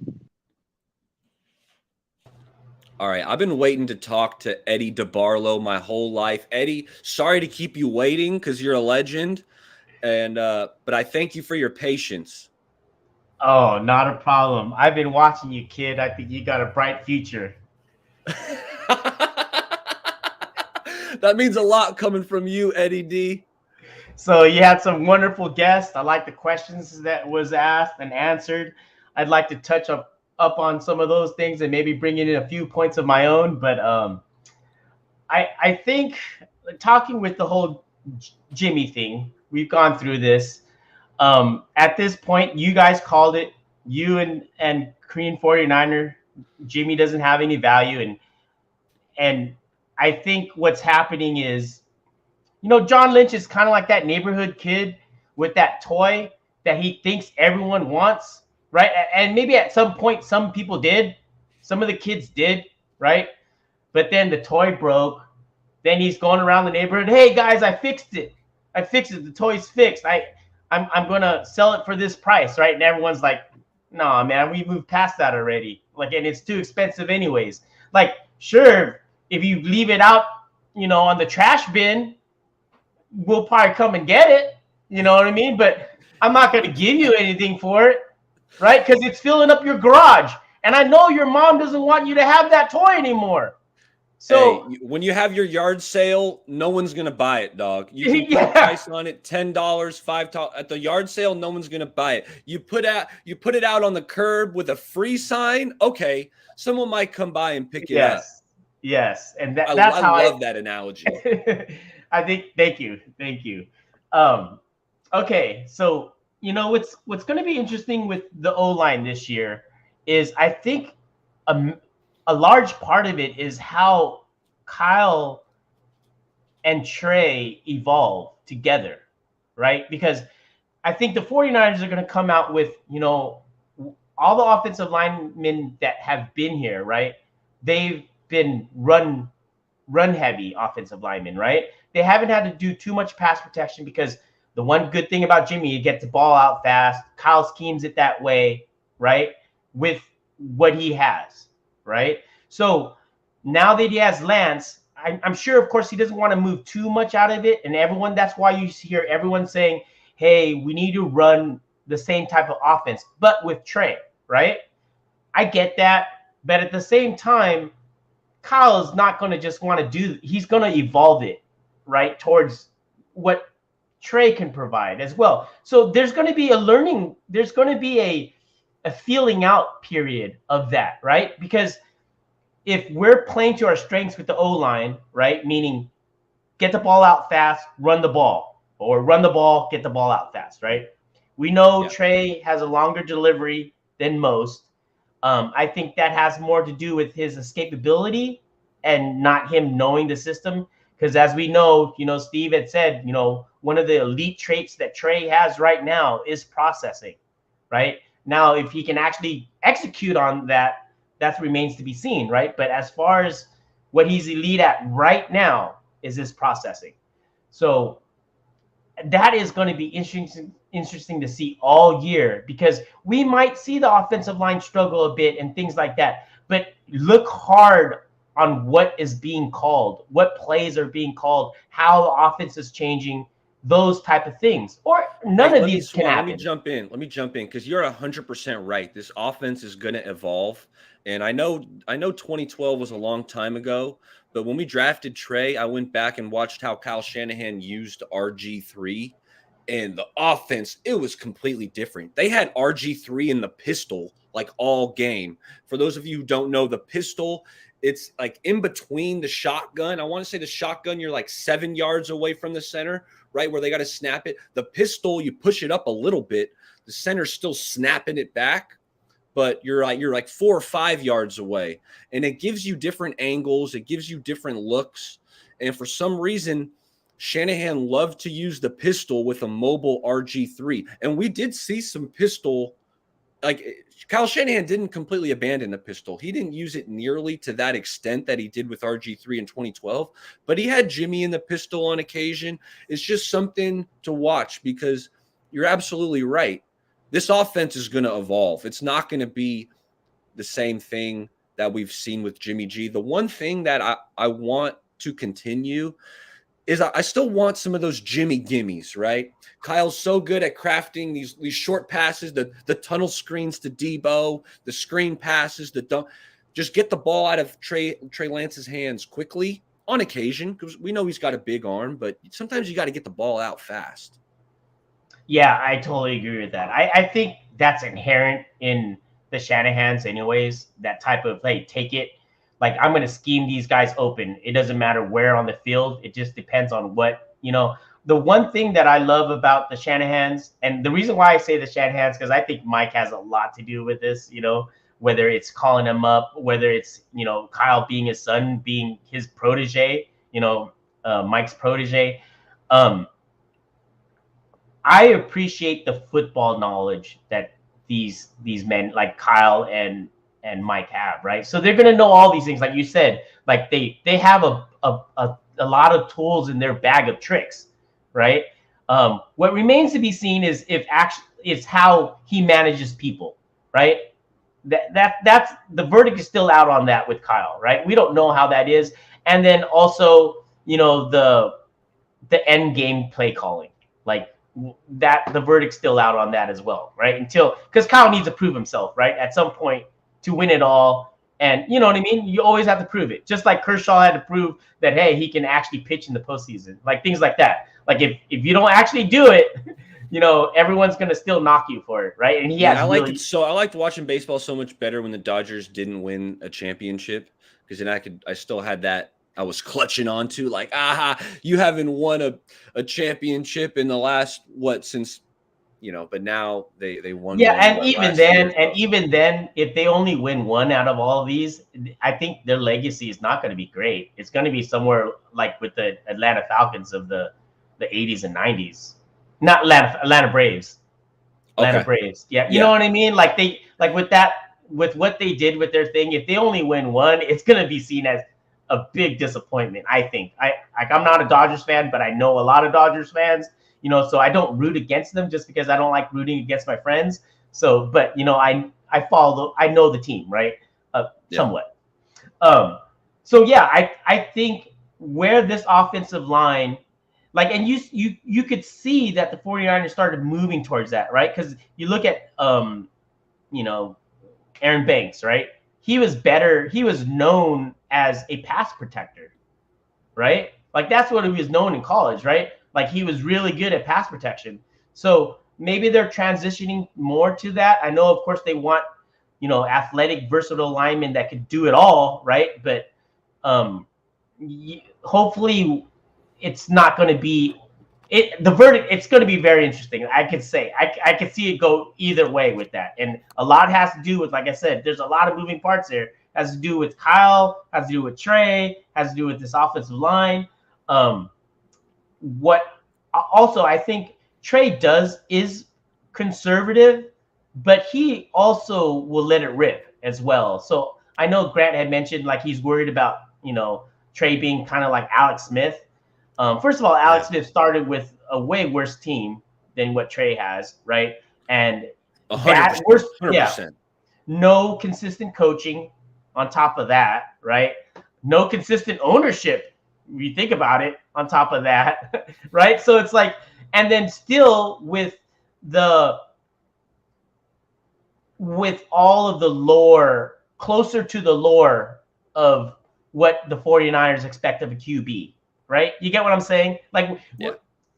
All right, I've been waiting to talk to Eddie DeBarlo my whole life. Eddie, sorry to keep you waiting, because you're a legend, and but I thank you for your patience. Oh, not a problem. I've been watching you, kid. I think you got a bright future. That means a lot coming from you, Eddie D. So you had some wonderful guests. I like the questions that was asked and answered. I'd like to touch up on some of those things and maybe bring in a few points of my own. But I think talking with the whole Jimmy thing, we've gone through this. At this point, you guys called it. You and Korean 49er, Jimmy doesn't have any value, and I think what's happening is, John Lynch is kind of like that neighborhood kid with that toy that he thinks everyone wants, right? And maybe at some point, some people did, some of the kids did, right? But then the toy broke. Then he's going around the neighborhood. Hey guys, I fixed it. The toy's fixed. I'm gonna sell it for this price, right? And everyone's like, "No, man, we moved past that already. And it's too expensive anyways." Sure, if you leave it out, on the trash bin, we'll probably come and get it, You know what I mean? But I'm not going to give you anything for it, right? Because it's filling up your garage. And I know your mom doesn't want you to have that toy anymore. So hey, when you have your yard sale, no one's gonna buy it, dog. You can put Yeah. a price on it, $10, $5 at the yard sale. No one's gonna buy it. You put it out on the curb with a free sign. Okay, someone might come by and pick it up. Yes, and that's I how love that analogy. I think. Thank you. Okay, so what's going to be interesting with the O line this year is I think a large part of it is how Kyle and Trey evolve together, right? Because I think the 49ers are going to come out with, all the offensive linemen that have been here, right? They've been run heavy offensive linemen, right? They haven't had to do too much pass protection because the one good thing about Jimmy, you get the ball out fast. Kyle schemes it that way, right? With what he has, right? So now that he has Lance, I'm sure, of course, he doesn't want to move too much out of it. And that's why you hear everyone saying, hey, we need to run the same type of offense, but with Trey, right? I get that. But at the same time, Kyle is not going to just want to he's going to evolve it, right, towards what Trey can provide as well. So there's going to be there's going to be a feeling out period of that, right? Because if we're playing to our strengths with the O-line, right, meaning get the ball out fast, run the ball, or run the ball, get the ball out fast, right? We know Trey has a longer delivery than most. I think that has more to do with his escapability and not him knowing the system. Because as we know, Steve had said, one of the elite traits that Trey has right now is processing, right? Now, if he can actually execute on that remains to be seen, right? But as far as what he's elite at right now is his processing. So that is going to be interesting to see all year, because we might see the offensive line struggle a bit and things like that. But look hard on what is being called, what plays are being called, how the offense is changing, those type of things. Or none of these can happen. Let me jump in because you're 100% right. This offense is going to evolve. And I know 2012 was a long time ago, but when we drafted Trey, I went back and watched how Kyle Shanahan used RG3, and the offense, it was completely different. They had RG3 in the pistol like all game. For those of you who don't know, the pistol, it's like in between the shotgun. I want to say the shotgun, you're like 7 yards away from the center, right, where they got to snap it. The pistol, you push it up a little bit. The center's still snapping it back, but you're like 4 or 5 yards away. And it gives you different angles. It gives you different looks. And for some reason, Shanahan loved to use the pistol with a mobile RG3. And we did see some pistol, like Kyle Shanahan didn't completely abandon the pistol. He didn't use it nearly to that extent that he did with RG3 in 2012, but he had Jimmy in the pistol on occasion. It's just something to watch because you're absolutely right. This offense is going to evolve. It's not going to be the same thing that we've seen with Jimmy G. The one thing that I want to continue is I still want some of those Jimmy gimmies, right? Kyle's so good at crafting these short passes, the tunnel screens to Debo, the screen passes, just get the ball out of Trey Lance's hands quickly on occasion, because we know he's got a big arm, but sometimes you got to get the ball out fast. Yeah, I totally agree with that. I think that's inherent in the Shanahans anyways, that type of, hey, take it. Like, I'm going to scheme these guys open. It doesn't matter where on the field. It just depends on what, the one thing that I love about the Shanahans, and the reason why I say the Shanahans, because I think Mike has a lot to do with this, whether it's calling him up, whether it's, Kyle being his son, being his protege, Mike's protege. I appreciate the football knowledge that these men like Kyle and Mike have, right? So they're going to know all these things. Like you said, like they have a lot of tools in their bag of tricks, right? What remains to be seen is it's how he manages people, right? That's the verdict is still out on that with Kyle, right? We don't know how that is. And then also, the end game play calling. Like, that the verdict's still out on that as well, right? Because Kyle needs to prove himself, right, at some point to win it all. And you know what I mean? You always have to prove it. Just like Kershaw had to prove that, hey, he can actually pitch in the postseason, like things like that. Like if you don't actually do it, everyone's gonna still knock you for it, right? And I liked watching baseball so much better when the Dodgers didn't win a championship, because then I still had that I was clutching onto, like, you haven't won a championship in the last since but now they won. Yeah, and even then, if they only win one out of all of these, I think their legacy is not going to be great. It's going to be somewhere like with the Atlanta Falcons of the 80s and 90s. Not Atlanta Braves. Atlanta Braves. Yeah, you know what I mean? Like with what they did with their thing, if they only win one, it's going to be seen as a big disappointment, I think. I'm not a Dodgers fan, but I know a lot of Dodgers fans. So I don't root against them just because I don't like rooting against my friends. So, but I know the team, right? Somewhat. So yeah, I think where this offensive line, like, and you could see that the 49ers started moving towards that, right? Because you look at Aaron Banks, right? He was better. He was known as a pass protector, right? Like that's what he was known in college, right? Like he was really good at pass protection. So maybe they're transitioning more to that. I know, of course, they want, athletic, versatile linemen that could do it all, right? But hopefully it's not going to be the verdict. It's going to be very interesting. I could say I could see it go either way with that. And a lot has to do with, like I said, there's a lot of moving parts there. Has to do with Kyle, has to do with Trey, has to do with this offensive line. What also I think Trey is conservative, but he also will let it rip as well. So I know Grant had mentioned like he's worried about Trey being kind of like Alex Smith. First of all, Alex Smith started with a way worse team than what Trey has, right? And 100%. No consistent coaching on top of that, right? No consistent ownership. If you think about it, on top of that, right? So it's like, and then still with all of the lore, closer to the lore of what the 49ers expect of a QB, right? You get what I'm saying? Like,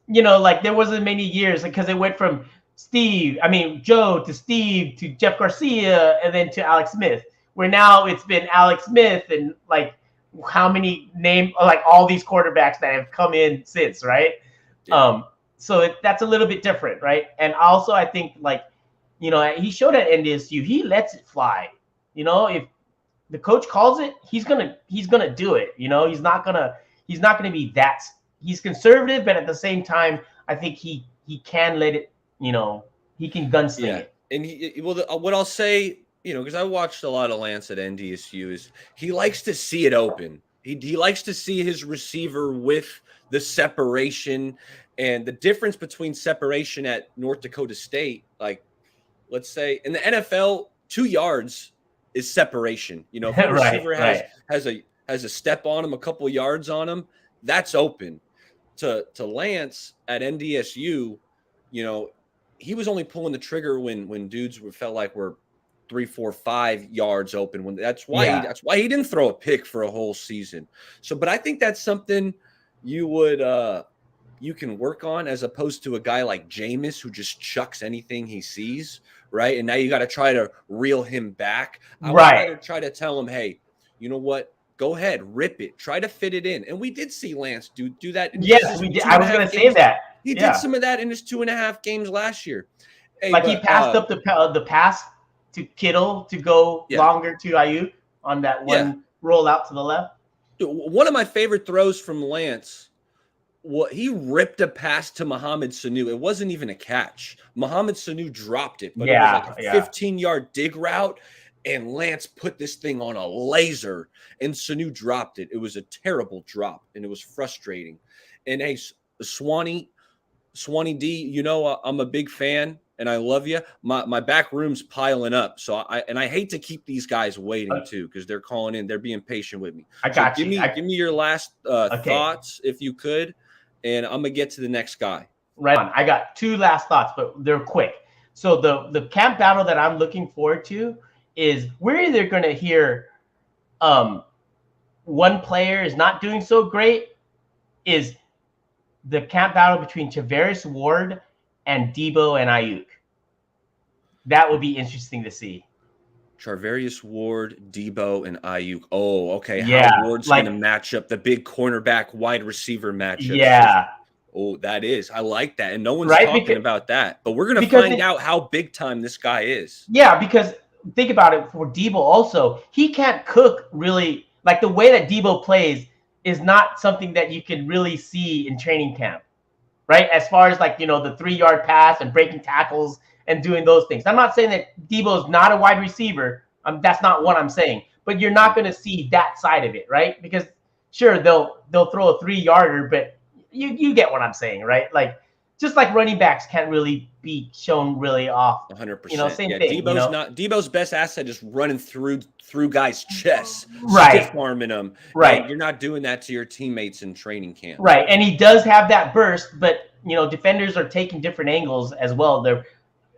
like there wasn't many years because it went from Joe to Steve to Jeff Garcia and then to Alex Smith, where now it's been Alex Smith and like, how many like all these quarterbacks that have come in since, right? Yeah. So that's a little bit different, right? And also I think like, he showed at NDSU, he lets it fly. If the coach calls it, he's gonna do it. He's not gonna be that. He's conservative, but at the same time, I think he can let it. He can gunsling it. And what I'll say, because I watched a lot of Lance at NDSU, is he likes to see it open. He likes to see his receiver with the separation, and the difference between separation at North Dakota State, like let's say in the NFL, 2 yards is separation. If a receiver has a step on him, a couple of yards on him, that's open. To Lance at NDSU, he was only pulling the trigger when dudes felt like we're 3, 4, 5 yards open. That's why he didn't throw a pick for a whole season. So, but I think that's something you can work on, as opposed to a guy like Jameis who just chucks anything he sees, right? And now you got to try to reel him back. I would try to tell him, hey, you know what? Go ahead, rip it. Try to fit it in. And we did see Lance do that. Yes, we did. I was going to say that. He did some of that in his 2.5 games last year. Hey, he passed up the pass to Kittle to go longer to Ayuk on that one roll out to the left. One of my favorite throws from Lance, he ripped a pass to Mohamed Sanu. It wasn't even a catch. Mohamed Sanu dropped it, but it was like a 15-yard dig route, and Lance put this thing on a laser, and Sanu dropped it. It was a terrible drop, and it was frustrating. And hey, Swanee D, I'm a big fan, and I love you. My back room's piling up, so I hate to keep these guys waiting too, because they're calling in. They're being patient with me. I got you. Give me your last thoughts, if you could, and I'm gonna get to the next guy. Right on. I got two last thoughts, but they're quick. So the camp battle that I'm looking forward to is we're either going to hear one player is not doing so great, is the camp battle between Charvarius Ward and Debo and Ayuk. That would be interesting to see. Charvarius Ward, Debo, and Ayuk. Oh, okay. Yeah, How Ward's going to match up the big cornerback wide receiver matchup. Yeah. Oh, that is. I like that. And no one's Right, talking about that. But we're going to find out how big time this guy is. Yeah, because think about it for Debo also. He can't cook really. Like the way that Debo plays is not something that you can really see in training camp, right? As far as like, the 3-yard pass and breaking tackles and doing those things. I'm not saying that Debo's not a wide receiver. That's not what I'm saying. But you're not going to see that side of it, right? Because sure, they'll throw a 3-yarder, but you get what I'm saying, right? Like just like running backs can't really be shown really off. 100%. Same thing. Debo's best asset is running through guys' chests, right? Stiff arming them, right? You're not doing that to your teammates in training camp, right? And he does have that burst, but defenders are taking different angles as well. They're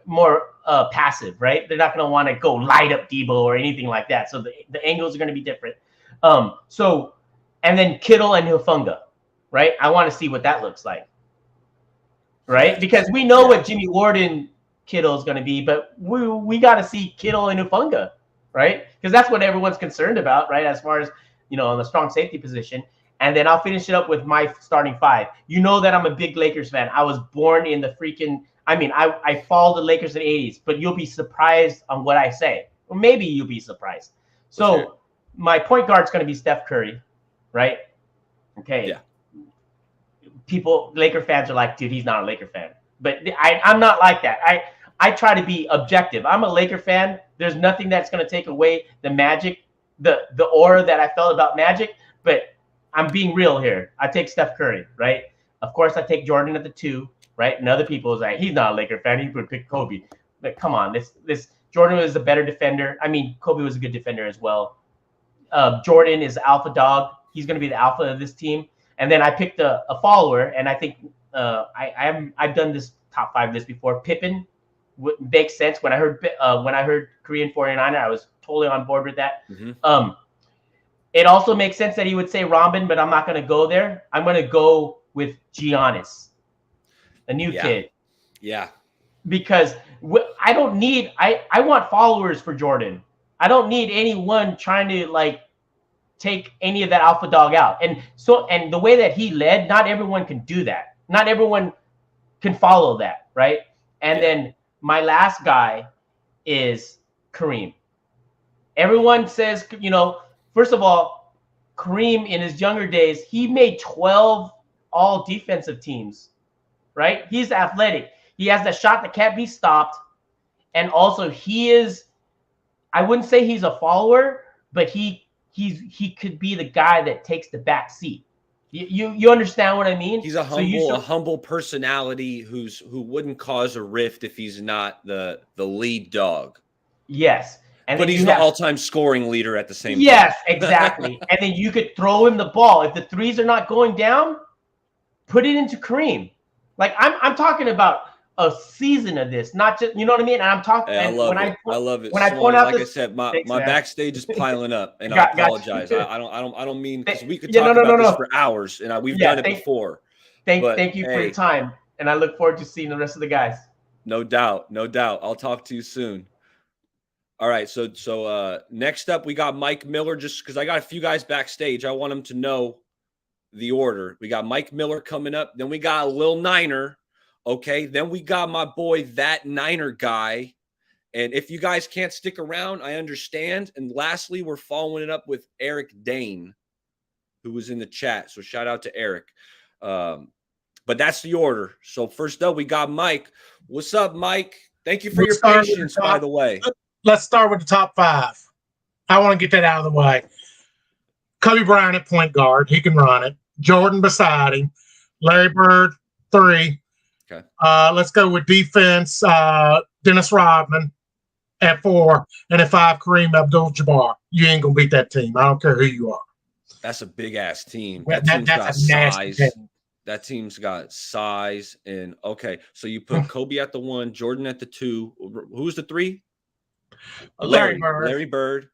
more passive, right? They're not going to want to go light up Debo or anything like that. So the angles are going to be different. And then Kittle and Hufanga, right? I want to see what that looks like. Right, because we know what Jimmy Ward and Kittle is going to be, but we got to see Kittle and Hufanga, right? Because that's what everyone's concerned about, right? As far as on the strong safety position, and then I'll finish it up with my starting 5. You know that I'm a big Lakers fan. I was born in the freaking. I follow the Lakers in the '80s, but you'll be surprised on what I say, or maybe you'll be surprised. So my point guard's going to be Steph Curry, right? Okay. Yeah. Laker fans are like, dude, he's not a Laker fan. But I'm not like that. I try to be objective. I'm a Laker fan. There's nothing that's going to take away the magic, the aura that I felt about Magic. But I'm being real here. I take Steph Curry, right? Of course, I take Jordan at the 2, right? And other people is like, he's not a Laker fan. He would pick Kobe. But come on, this Jordan was a better defender. Kobe was a good defender as well. Jordan is alpha dog. He's going to be the alpha of this team. And then I picked a follower, and I think I've done this top 5 list before. Pippen makes sense. When I heard Korean 49er, I was totally on board with that. Mm-hmm. It also makes sense that he would say Robin, but I'm not going to go there. I'm going to go with Giannis, a new kid. Yeah. Because I don't need. I want followers for Jordan. I don't need anyone trying to take any of that alpha dog out. And the way that he led, not everyone can do that. Not everyone can follow that, right? And then my last guy is Kareem. Everyone says, first of all, Kareem in his younger days, he made 12 all defensive teams, right? He's athletic. He has that shot that can't be stopped. And also I wouldn't say he's a follower, but he could be the guy that takes the back seat. You understand what I mean? He's a humble personality who wouldn't cause a rift if he's not the lead dog. Yes. But he's the all-time scoring leader at the same time. Yes, exactly. And then you could throw him the ball. If the threes are not going down, put it into Kareem. I'm talking about a season of this, not just, you know what I mean? And I'm talking. I love it. When I point out, like I said, my backstage is piling up, and I apologize. I don't mean, because we could talk about this for hours, and we've done it before. Thank you for your time, and I look forward to seeing the rest of the guys. No doubt. I'll talk to you soon. All right, so next up we got Mike Miller. Just because I got a few guys backstage, I want them to know the order. We got Mike Miller coming up, then we got a Lil Niner. Okay, then we got my boy, That Niner Guy. And if you guys can't stick around, I understand. And lastly, we're following it up with Eric Dane, who was in the chat. So shout out to Eric. But that's the order. So first up, we got Mike. What's up, Mike? Thank you for your patience, by the way. Let's start with the top 5. I want to get that out of the way. Kobe Bryant at point guard. He can run it. Jordan beside him. Larry Bird, 3. Okay. Let's go with defense. Dennis Rodman at 4, and at 5, Kareem Abdul-Jabbar. You ain't gonna beat that team. I don't care who you are. That's a big ass team. That's a nasty team. That team's got size. And okay, so you put Kobe at the 1, Jordan at the 2. Who's the 3? Larry Bird.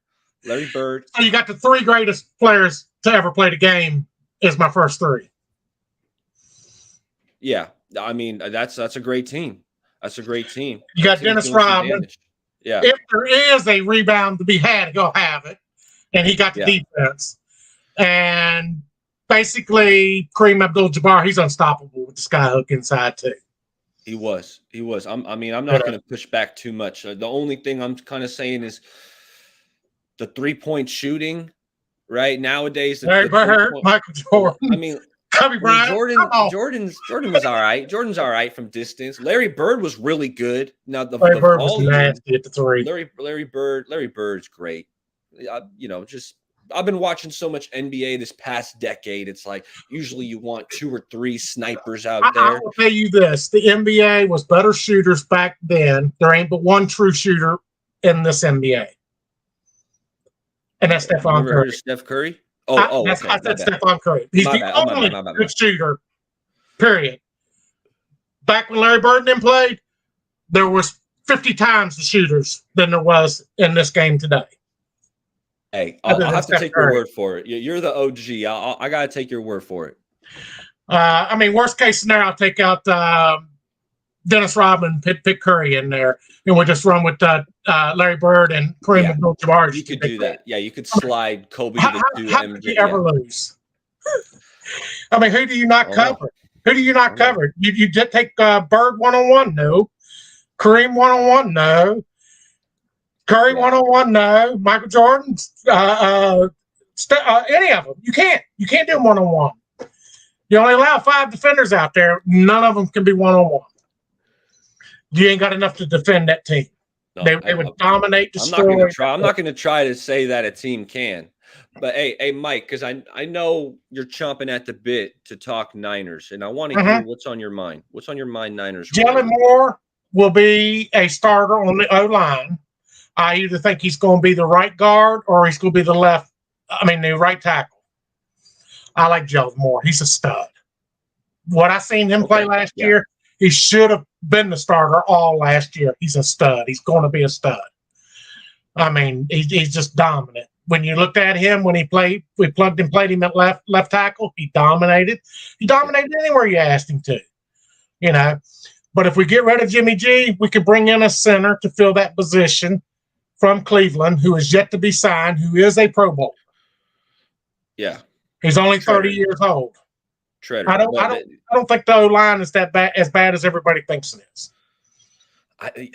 Larry Bird. So you got the 3 greatest players to ever play the game is my first 3. Yeah, I mean that's a great team. That's a great team. You got Dennis Rodman. Yeah. If there is a rebound to be had, he'll have it, and he got the defense. And basically, Kareem Abdul-Jabbar, he's unstoppable with the skyhook inside too. He was. I'm not going to push back too much. The only thing I'm kind of saying is the 3-point shooting. Right nowadays, Larry Bird, Michael Jordan. I mean, Kobe Bryant. Jordan was all right. Jordan's all right from distance. Larry Bird was really good. Now Larry Bird was nasty at the 3. Larry Bird's great. I've been watching so much NBA this past decade. It's like usually you want 2 or 3 snipers out there. I will tell you this: the NBA was better shooters back then. There ain't but one true shooter in this NBA, and that's Stephon Curry. Heard of Steph Curry? I said Stephon Curry. He's the only good shooter, period. Back when Larry Bird then played, there was 50 times the shooters than there was in this game today. Hey, I'll have to take your word for it. You're the OG. I got to take your word for it. I mean, worst case scenario, I'll take out Dennis Rodman, pick Curry in there, and we'll just run with Larry Bird and Kareem Abdul-Jabbar. You could do that. Yeah, you could slide Kobe to the 2. How could you ever lose? I mean, who do you not cover? Who do you not cover? You did take Bird one-on-one? No. Kareem one-on-one? No. Curry one-on-one? No. Michael Jordan? Any of them? You can't do them one-on-one. You only allow 5 defenders out there. None of them can be one-on-one. You ain't got enough to defend that team. No, they would dominate, destroy. I'm not going to try to say that a team can. But hey, Mike, because I know you're chomping at the bit to talk Niners, and I want to hear what's on your mind. What's on your mind, Niners? Jalen Moore will be a starter on the O-line. I either think he's going to be the right guard or he's going to be the right tackle. I like Jalen Moore. He's a stud. What I seen him play last year, he should have been the starter all last year. He's a stud. He's going to be a stud. I mean, he's just dominant. When you looked at him when he played, we plugged and played him at left tackle. He dominated. He dominated anywhere you asked him to, But if we get rid of Jimmy G, we could bring in a center to fill that position from Cleveland, who is yet to be signed, who is a Pro Bowler. Yeah, he's only 30 years old. Treader. I don't think the O-line is that bad as everybody thinks it is.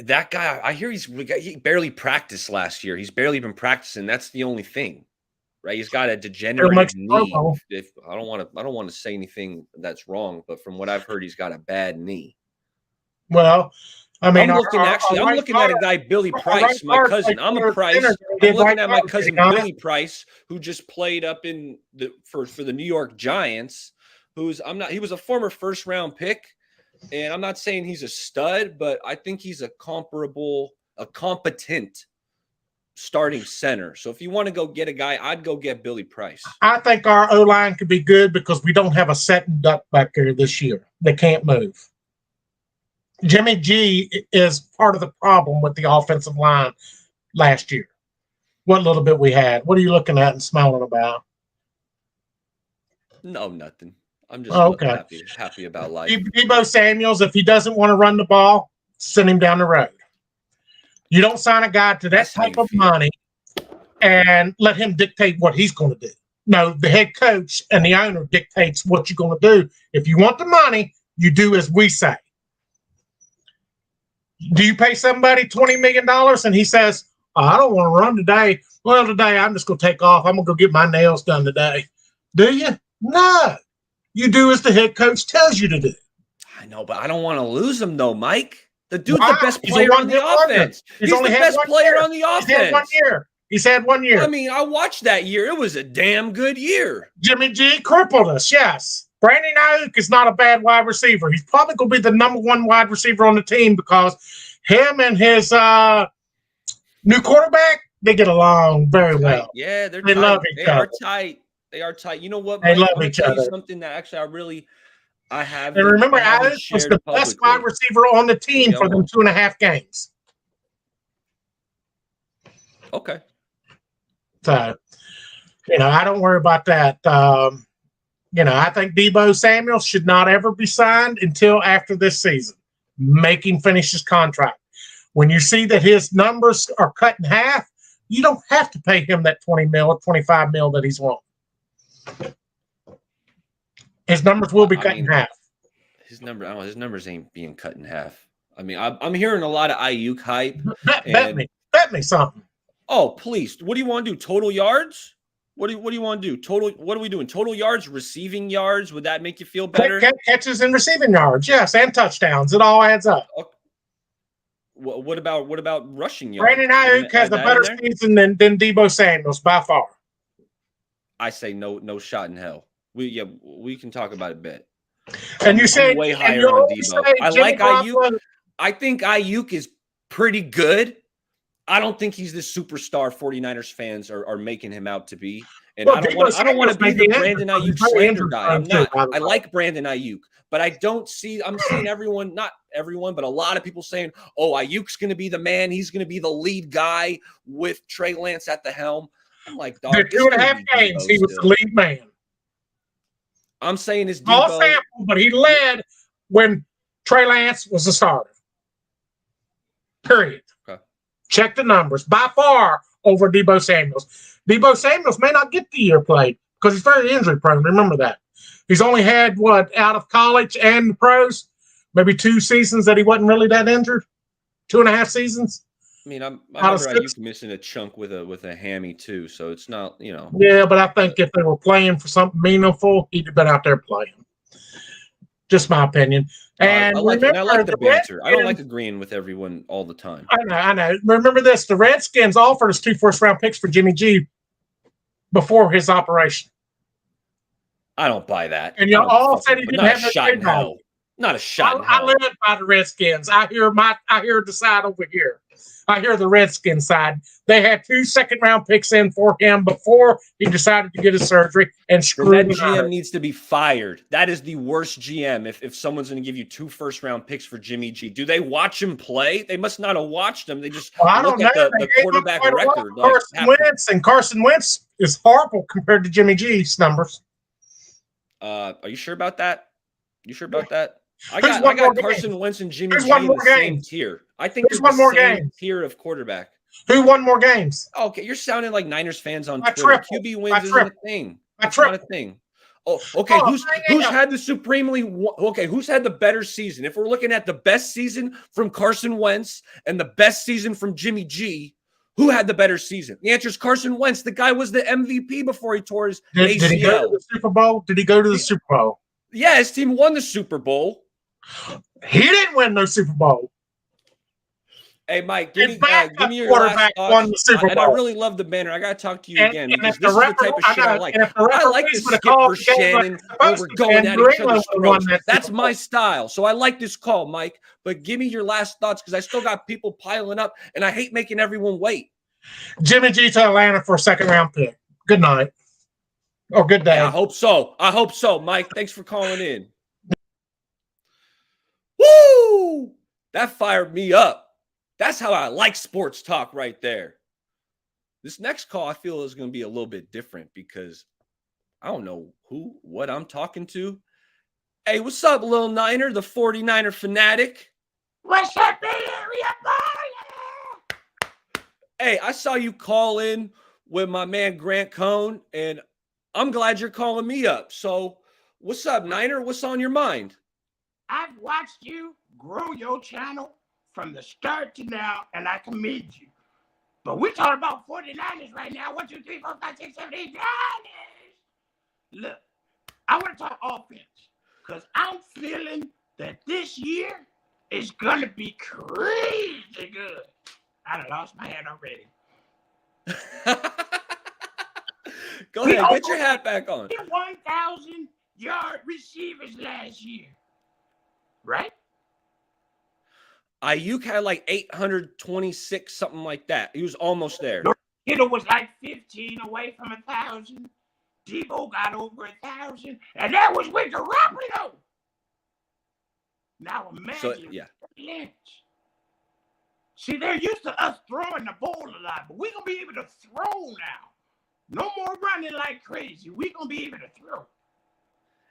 That guy, I hear he barely practiced last year. He's barely been practicing. That's the only thing, right? He's got a degenerative knee. I don't want to say anything that's wrong, but from what I've heard, he's got a bad knee. Well, I mean, I'm looking at a guy, Billy Price, my cousin. I'm looking at my cousin Billy Price, who just played up in for the New York Giants. He was a former first-round pick, and I'm not saying he's a stud, but I think he's a competent starting center. So if you want to go get a guy, I'd go get Billy Price. I think our O-line could be good because we don't have a setting duck back there this year. They can't move. Jimmy G is part of the problem with the offensive line last year. What little bit we had. What are you looking at and smelling about? No, nothing. I'm just happy about life. Deebo Samuels, if he doesn't want to run the ball, send him down the road. You don't sign a guy to that type of money and let him dictate what he's going to do. No, the head coach and the owner dictates what you're going to do. If you want the money, you do as we say. Do you pay somebody $20 million and he says, I don't want to run today. Well, today I'm just going to take off. I'm going to go get my nails done today. Do you? No. You do as the head coach tells you to do. I know, but I don't want to lose him, though, Mike. The dude's the best player on the offense. He's the best player on the offense. He's had 1 year. I mean, I watched that year. It was a damn good year. Jimmy G crippled us, yes. Brandon Ayuk is not a bad wide receiver. He's probably going to be the number 1 wide receiver on the team because him and his new quarterback, they get along very well. Yeah, they love each other. They are tight. You know what, Mike? They love each other. Something that actually I have. And remember, I have them Adams was shared the best wide publicly. receiver on the team Yeah, for them 2.5 games. Okay. So, I don't worry about that. I think Deebo Samuel should not ever be signed until after this season. Make him finish his contract. When you see that his numbers are cut in half, you don't have to pay him that 20 mil or 25 mil that he's won. His numbers will be cut in half. His numbers ain't being cut in half. I mean, I'm hearing a lot of Ayuk hype. Bet me something. Oh, please. What do you want to do? Total yards? What do you want to do? What are we doing? Total yards, receiving yards? Would that make you feel better? Catches and receiving yards, yes, and touchdowns. It all adds up. Okay. What about rushing yards? Brandon Ayuk has a better season than Deebo Samuels by far. I say no shot in hell. We can talk about it a bit. And you say way higher on Deebo. I like Ayuk. I think Ayuk is pretty good. I don't think he's this superstar 49ers fans are making him out to be. And I don't want to be the Brandon Ayuk slander guy. I'm not. I like Brandon Ayuk, but I'm seeing everyone, not everyone, but a lot of people saying, oh, Ayuk's going to be the man. He's going to be the lead guy with Trey Lance at the helm. I'm like, dog. The 2.5 games, he was the lead man. I'm saying it's Deebo. Small sample, but he led when Trey Lance was the starter. Period. Okay. Check the numbers. By far over Deebo Samuels. Deebo Samuels may not get the year played because he's very injury prone. Remember that. He's only had, out of college and the pros, maybe 2 seasons that he wasn't really that injured. 2.5 seasons. I mean, I remember Ayuk missing a chunk with a hammy too, so it's not, Yeah, but I think if they were playing for something meaningful, he'd have been out there playing. Just my opinion. And I like the banter. I don't like agreeing with everyone all the time. I know. Remember this: the Redskins offered us 2 first-round picks for Jimmy G before his operation. I don't buy that. And y'all all said he didn't have no shot in hell. Not a shot in hell. I live by the Redskins. I hear the side over here. I hear the Redskins side. They had 2 second-round picks in for him before he decided to get his surgery and screwed that GM needs to be fired. That is the worst GM if someone's going to give you 2 first-round picks for Jimmy G. Do they watch him play? They must not have watched him. They just look at the quarterback record. Carson Wentz is horrible compared to Jimmy G's numbers. Are you sure about that? I got Carson Wentz and Jimmy G in the same tier. I think there's one more game tier of quarterback. Who won more games? Okay, you're sounding like Niners fans on Twitter. QB wins isn't a thing. It's not a thing. Oh, okay. Who's had the who's had the better season? If we're looking at the best season from Carson Wentz and the best season from Jimmy G, who had the better season? The answer is Carson Wentz. The guy was the MVP before he tore his ACL. Did he go to the Super Bowl? Did he go to the Super Bowl? Yeah, his team won the Super Bowl. He didn't win no Super Bowl. Hey, Mike, give me your last thoughts. And I really love the banner. I got to talk to you again because this is the type of shit I like. I like to skip for Shannon when we're going at each other's throats. That's my style. So I like this call, Mike. But give me your last thoughts because I still got people piling up, and I hate making everyone wait. Jimmy G to Atlanta for a second-round pick. Good night. Or good day. Yeah, I hope so, Mike. Thanks for calling in. Woo! That fired me up. That's how I like sports talk right there. This next call I feel is going to be a little bit different because I don't know what I'm talking to. Hey, what's up, Lil Niner, the 49er fanatic? What's up, baby? Hey, I saw you call in with my man Grant Cohn, and I'm glad you're calling me up. So what's up, Niner? What's on your mind? I've watched you grow your channel from the start to now, and I commend you. But we're talking about 49ers right now. 1, 2, 3, 4, 5, 6, 7, 8, 9. Look, I want to talk offense because I'm feeling that this year is going to be crazy good. I done lost my hat already. Go ahead, get your hat back on. 1,000-yard receivers last year, right? Ayuk had like 826, something like that. He was almost there. Kittle was like 15 away from 1,000. Deebo got over 1,000, and that was with Garoppolo. Now imagine So yeah. Lynch. See, they're used to us throwing the ball a lot, but we're going to be able to throw now. No more running like crazy. We're going to be able to throw.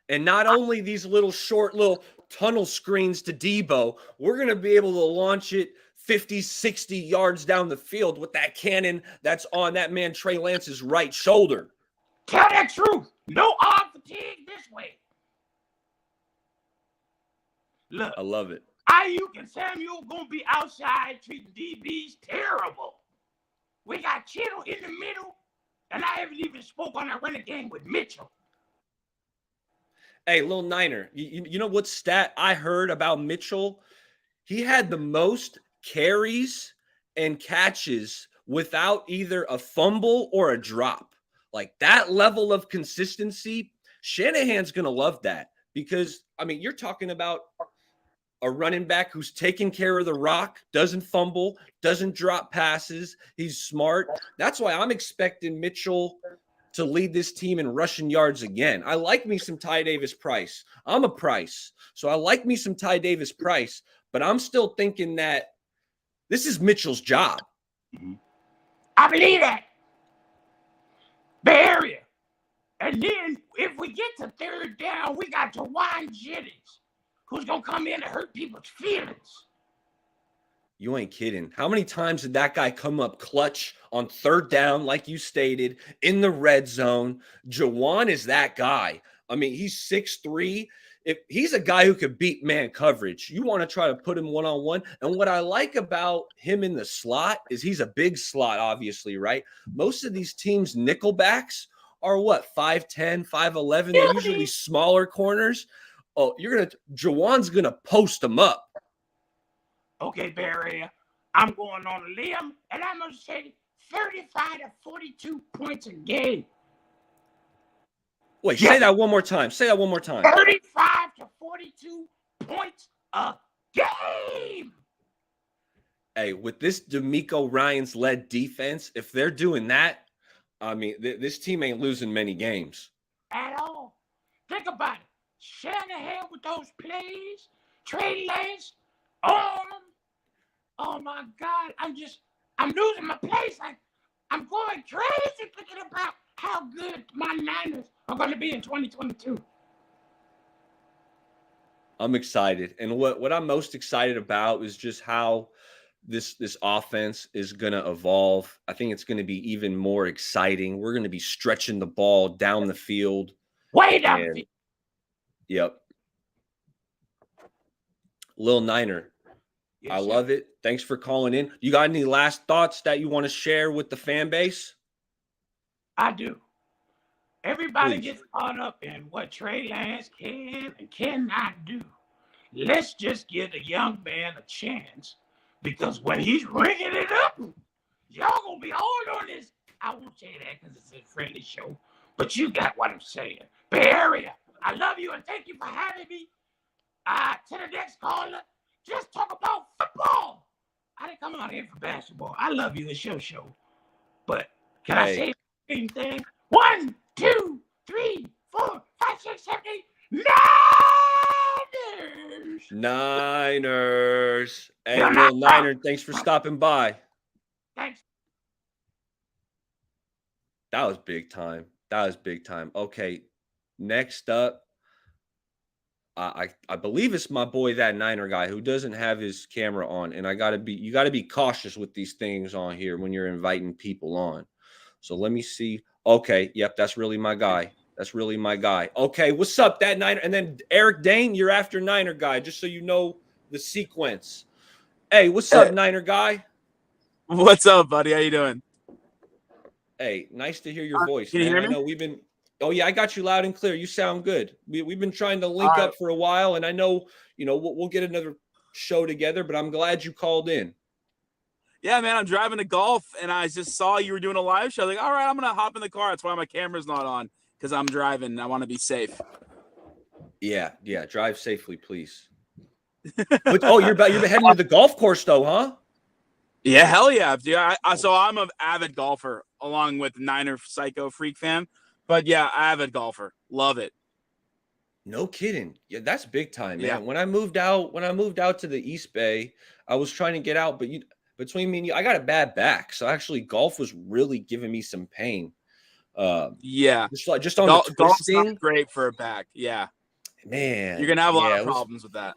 And not only these little short little tunnel screens to Debo, we're going to be able to launch it 50, 60 yards down the field with that cannon that's on that man Trey Lance's right shoulder. Tell that truth. No arm fatigue this way. Look, I love it. Ayuk and Samuel going to be outside treating DBs terrible. We got Kittle in the middle, and I haven't even spoke on that running game with Mitchell. Hey, little Niner, you know what stat I heard about Mitchell? He had the most carries and catches without either a fumble or a drop. Like that level of consistency, Shanahan's going to love that because, I mean, you're talking about a running back who's taking care of the rock, doesn't fumble, doesn't drop passes. He's smart. That's why I'm expecting Mitchell to lead this team in rushing yards again. I like me some Ty Davis Price. I'm a Price. So I like me some Ty Davis Price, but I'm still thinking that this is Mitchell's job. I believe that. Bay Area. And then if we get to third down, we got Jawan Jennings, who's going to come in and hurt people's feelings. You ain't kidding. How many times did that guy come up clutch on third down, like you stated, in the red zone? Jawan is that guy. I mean, he's 6'3". If he's a guy who could beat man coverage, you want to try to put him one-on-one. And what I like about him in the slot is he's a big slot, obviously, right? Most of these teams' nickelbacks are what, 5'10", 5'11". They're usually smaller corners. Oh, Jawan's going to post him up. Okay, Barry, I'm going on a limb, and I'm going to say 35 to 42 points a game. Wait, say that one more time. Say that one more time. 35 to 42 points a game. Hey, with this DeMeco Ryans led defense, if they're doing that, I mean, this team ain't losing many games at all. Think about it. Shanahan with those plays, Trey Lance, oh my God, I'm losing my place. I'm going crazy thinking about how good my Niners are going to be in 2022. I'm excited. And what I'm most excited about is just how this offense is going to evolve. I think it's going to be even more exciting. We're going to be stretching the ball down the field. Way down the field. Yep. Lil Niner, yes, I love it. Thanks for calling in. You got any last thoughts that you want to share with the fan base? I do. Everybody gets caught up in what Trey Lance can and cannot do. Let's just give a young man a chance, because when he's ringing it up, y'all gonna be all on this. I won't say that because it's a friendly show, but you got what I'm saying. Bay Area, I love you and thank you for having me. To the next caller, just talk about football. I didn't come out here for basketball. I love you, it's your show. But can I say the same thing? 1, 2, 3, 4, 5, 6, 7, 8, Niners! Niners. Hey, Lil Niner, thanks for stopping by. Thanks. That was big time. Okay, next up, I believe it's my boy, that Niner guy, who doesn't have his camera on, and you gotta be cautious with these things on here when you're inviting people on. So let me see. Okay, yep, that's really my guy. Okay, what's up, that Niner? And then Eric Dane, you're after Niner guy, just so you know the sequence. Hey, what's up, Niner guy? What's up, buddy? How you doing? Hey, nice to hear your voice. Can you hear me? I know we've been. Oh yeah, I got you loud and clear. You sound good. We've been trying to link up for a while, and I know we'll get another show together. But I'm glad you called in. Yeah, man, I'm driving to golf, and I just saw you were doing a live show. Like, all right, I'm gonna hop in the car. That's why my camera's not on, because I'm driving and I want to be safe. Yeah, drive safely, please. But, you're heading to the golf course, though, huh? Yeah, hell yeah, dude. So I'm an avid golfer, along with Niner Psycho Freak fan. But yeah, avid golfer, love it. No kidding. Yeah, that's big time, man. Yeah. When I moved out to the East Bay, I was trying to get out, but between me and you, I got a bad back. So actually golf was really giving me some pain. Yeah. Just on the Golf's not twisting. great for a back. Yeah. Man. You're gonna have a lot yeah, of problems with that.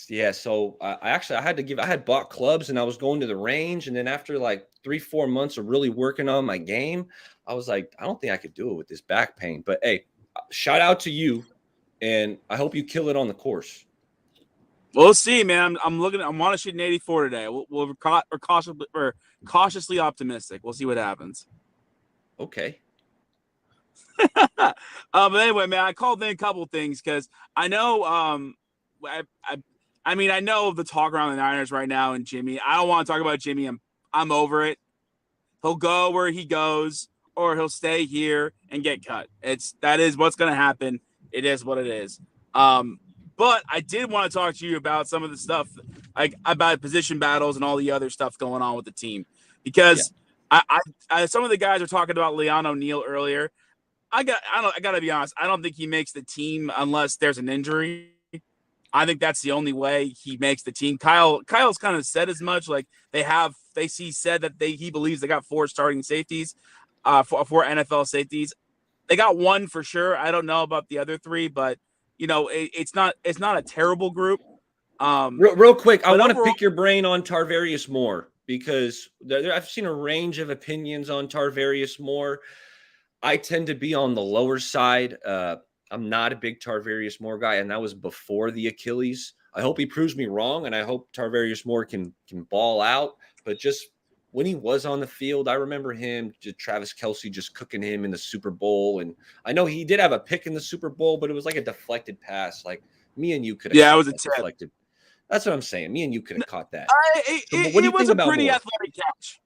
Yeah, so I had bought clubs and I was going to the range, and then after like 3-4 months of really working on my game, I was like, I don't think I could do it with this back pain. But hey, shout out to you, and I hope you kill it on the course. We'll see, man. I'm looking. I want to shoot an 84 today. We're cautiously optimistic. We'll see what happens. Okay. But anyway, man, I called in a couple of things because I know. I mean, I know the talk around the Niners right now and Jimmy. I don't want to talk about Jimmy. I'm over it. He'll go where he goes, or he'll stay here and get cut. That is what's going to happen. It is what it is. But I did want to talk to you about some of the stuff, like about position battles and all the other stuff going on with the team, because I some of the guys are talking about Leon O'Neal earlier. I got to be honest. I don't think he makes the team unless there's an injury. I think that's the only way he makes the team. Kyle's kind of said as much. Like he said that he believes they got 4 starting safeties, 4 NFL safeties. They got 1 for sure. I don't know about the other 3, but it's not a terrible group. Real quick, I want to overall, pick your brain on Tarvarius Moore, because I've seen a range of opinions on Tarvarius Moore. I tend to be on the lower side. I'm not a big Tarvarius Moore guy, and that was before the Achilles. I hope he proves me wrong, and I hope Tarvarius Moore can ball out. But just when he was on the field, I remember Travis Kelce just cooking him in the Super Bowl. And I know he did have a pick in the Super Bowl, but it was like a deflected pass. Like me and you could have. Yeah, it was a deflected. That's what I'm saying. Me and you could have caught that. It was a pretty athletic catch.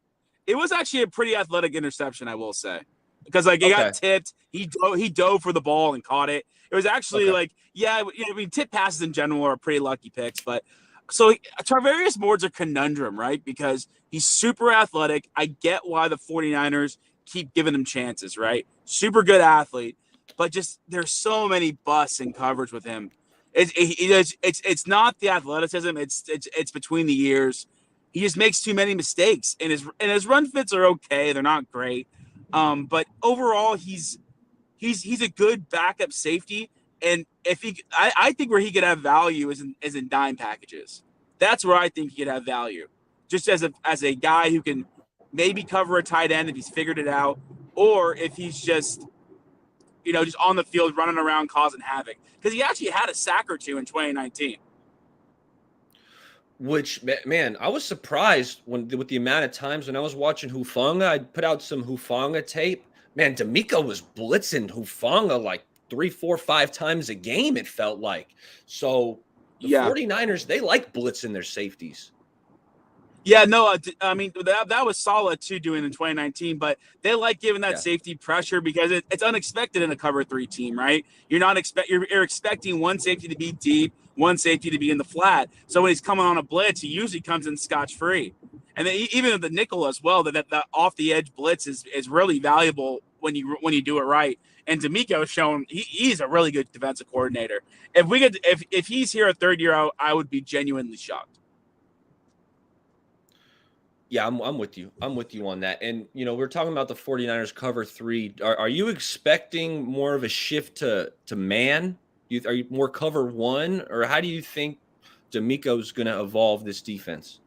It was actually a pretty athletic interception, I will say. Because it got tipped, he dove for the ball and caught it. It was actually I mean, tip passes in general are pretty lucky picks, but so Tarvarius Moore's a conundrum, right? Because he's super athletic. I get why the 49ers keep giving him chances, right? Super good athlete, but just there's so many busts in coverage with him. It's not the athleticism. It's between the ears. He just makes too many mistakes, and his run fits are okay. They're not great. But overall, he's a good backup safety, and I think where he could have value is in dime packages. That's where I think he could have value, just as a guy who can maybe cover a tight end if he's figured it out, or if he's just on the field running around causing havoc, because he actually had a sack or 2 in 2019. Which, man, I was surprised with the amount of times when I was watching Hufanga. I put out some Hufanga tape. Man, D'Amico was blitzing Hufanga like 3, 4, 5 times a game, it felt like. So the 49ers, they like blitzing their safeties. Yeah, no, I mean, that was solid too doing in 2019, but they like giving that safety pressure because it's unexpected in a cover 3 team, right? You're expecting one safety to be deep, one safety to be in the flat. So when he's coming on a blitz, he usually comes in scotch-free. And then even the nickel as well, that off the edge blitz is really valuable when you do it right. And D'Amico has shown he's a really good defensive coordinator. If he's here a third year, I would be genuinely shocked. Yeah, I'm with you. I'm with you on that. And, we're talking about the 49ers cover 3. Are you expecting more of a shift to man? Are you more cover 1? Or how do you think D'Amico's going to evolve this defense?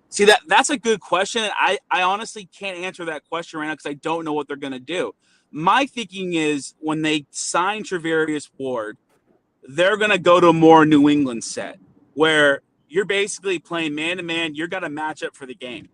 See, that's a good question. I honestly can't answer that question right now because I don't know what they're going to do. My thinking is when they sign Charvarius Ward, they're going to go to a more New England set where you're basically playing man-to-man. You're got to match up for the game.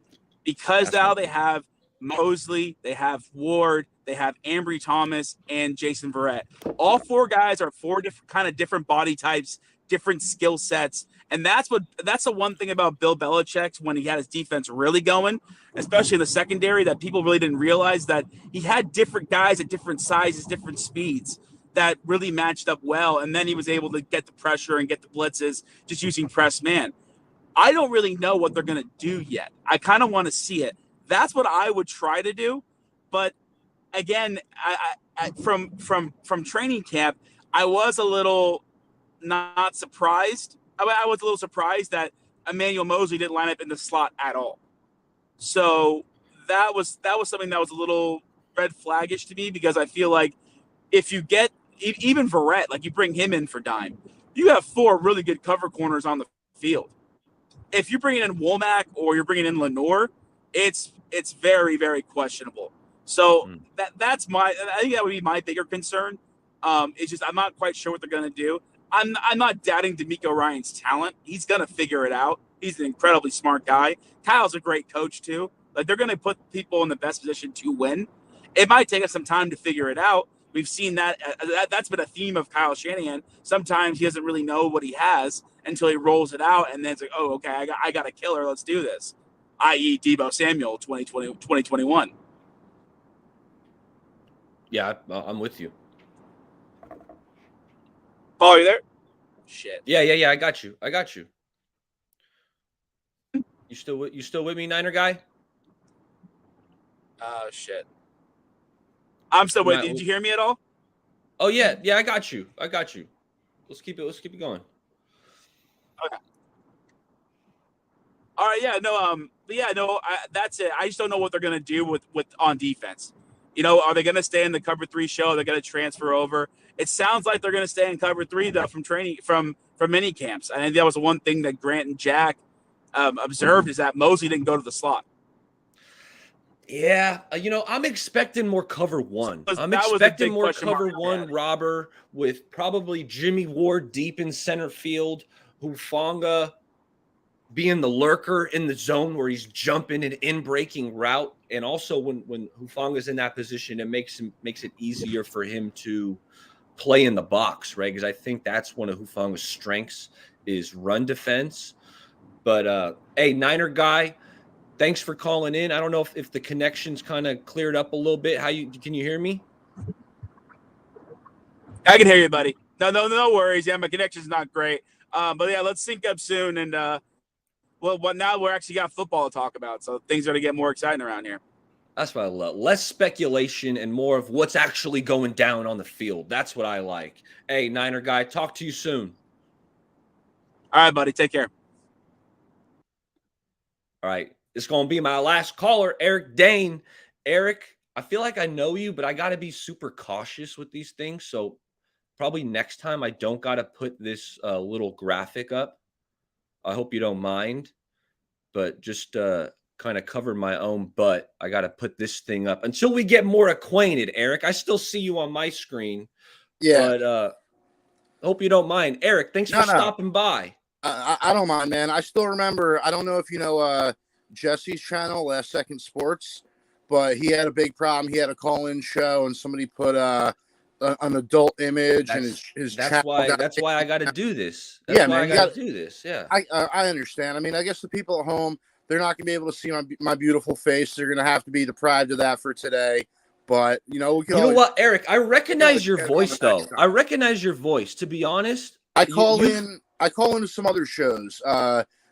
Because now they have Mosley, they have Ward, they have Ambry Thomas, and Jason Verrett. All 4 guys are 4 different body types, different skill sets. And that's the one thing about Bill Belichick when he had his defense really going, especially in the secondary, that people really didn't realize that he had different guys at different sizes, different speeds that really matched up well. And then he was able to get the pressure and get the blitzes just using press man. I don't really know what they're going to do yet. I kind of want to see it. That's what I would try to do. But again, from training camp, I was a little not surprised. I was a little surprised that Emmanuel Moseley didn't line up in the slot at all. So that was something that was a little red flaggish to me, because I feel like if you get even Verrett, like you bring him in for dime, you have 4 really good cover corners on the field. If you're bringing in Womack or you're bringing in Lenore, it's very, very questionable. So I think that would be my bigger concern. It's just I'm not quite sure what they're going to do. I'm not doubting D'Amico Ryan's talent. He's going to figure it out. He's an incredibly smart guy. Kyle's a great coach too. Like, they're going to put people in the best position to win. It might take us some time to figure it out. We've seen that. That's been a theme of Kyle Shanahan. Sometimes he doesn't really know what he has until he rolls it out, and then it's like, oh, okay, I got a killer. Let's do this. I.e. Deebo Samuel 2021. Yeah, I'm with you. Paul, are you there? Shit. Yeah. I got you. You still with me, Niner guy? Oh, shit. I'm still with you. Did you hear me at all? Oh yeah. I got you. Let's keep it going. Okay. All right. Yeah. No. That's it. I just don't know what they're gonna do with on defense. Are they gonna stay in the cover 3 show? They're gonna transfer over. It sounds like they're gonna stay in cover 3 though from training from mini camps. I think that was the one thing that Grant and Jack observed, is that Moseley didn't go to the slot. Yeah, I'm expecting more cover 1. I'm expecting more cover 1 robber with probably Jimmy Ward deep in center field, Hufanga being the lurker in the zone where he's jumping an in-breaking route. And also when Hufanga's in that position, it makes it easier for him to play in the box, right? Because I think that's one of Hufanga's strengths is run defense. But hey, Niner guy, thanks for calling in. I don't know if the connection's kind of cleared up a little bit. Can you hear me? I can hear you, buddy. No worries. Yeah, my connection's not great. But yeah, let's sync up soon. And now we're actually got football to talk about, so things are going to get more exciting around here. That's what I love. Less speculation and more of what's actually going down on the field. That's what I like. Hey, Niner guy, talk to you soon. All right, buddy. Take care. All right. It's going to be my last caller, Eric Dane. Eric, I feel like I know you, but I got to be super cautious with these things. So probably next time I don't got to put this little graphic up. I hope you don't mind, but just kind of cover my own butt. I got to put this thing up until we get more acquainted, Eric. I still see you on my screen. Yeah. But hope you don't mind. Eric, thanks for stopping by. I don't mind, man. I still remember, I don't know if you know Jesse's channel, Last Second Sports, but he had a big problem. He had a call-in show, and somebody put an adult image and his that's why I got to do this. I got to do this. Yeah, I understand. I mean, I guess the people at home, they're not gonna be able to see my beautiful face. They're gonna have to be deprived of that for today. But we can. You know what, Eric? I recognize your voice, though. I recognize your voice. To be honest, I call into some other shows.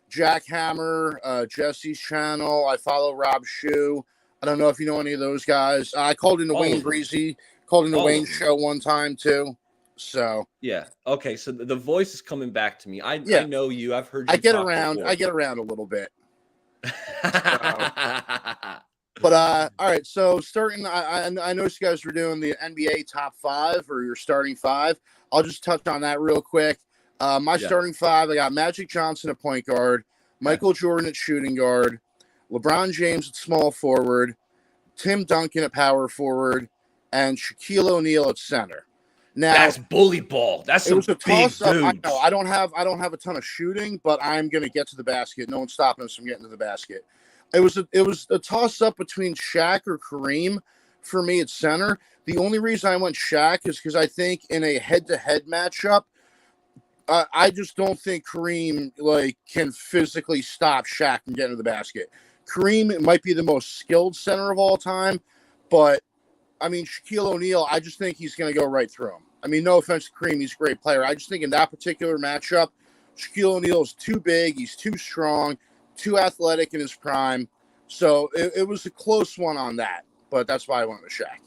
Jack Hammer, Jesse's channel. I follow Rob Shue. I don't know if you know any of those guys. I called into Wayne Breezy. Called into Wayne's show one time too. So yeah, okay. So the voice is coming back to me. I know you. I've heard you. I get around a little bit. But all right. So starting, I noticed you guys were doing the NBA top 5 or your starting 5. I'll just touch on that real quick. My starting 5. I got Magic Johnson at point guard, Michael Jordan at shooting guard, LeBron James at small forward, Tim Duncan at power forward, and Shaquille O'Neal at center. Now that's bully ball. That's some big dudes. I know. I don't have a ton of shooting, but I'm gonna get to the basket. No one's stopping us from getting to the basket. It was a toss up between Shaq or Kareem for me at center. The only reason I went Shaq is because I think in a head-to-head matchup, I just don't think Kareem can physically stop Shaq from getting to the basket. Kareem might be the most skilled center of all time, but I mean, Shaquille O'Neal, I just think he's going to go right through him. I mean, no offense to Kareem, he's a great player. I just think in that particular matchup, Shaquille O'Neal is too big, he's too strong, too athletic in his prime. So it was a close one on that, but that's why I went with Shaq.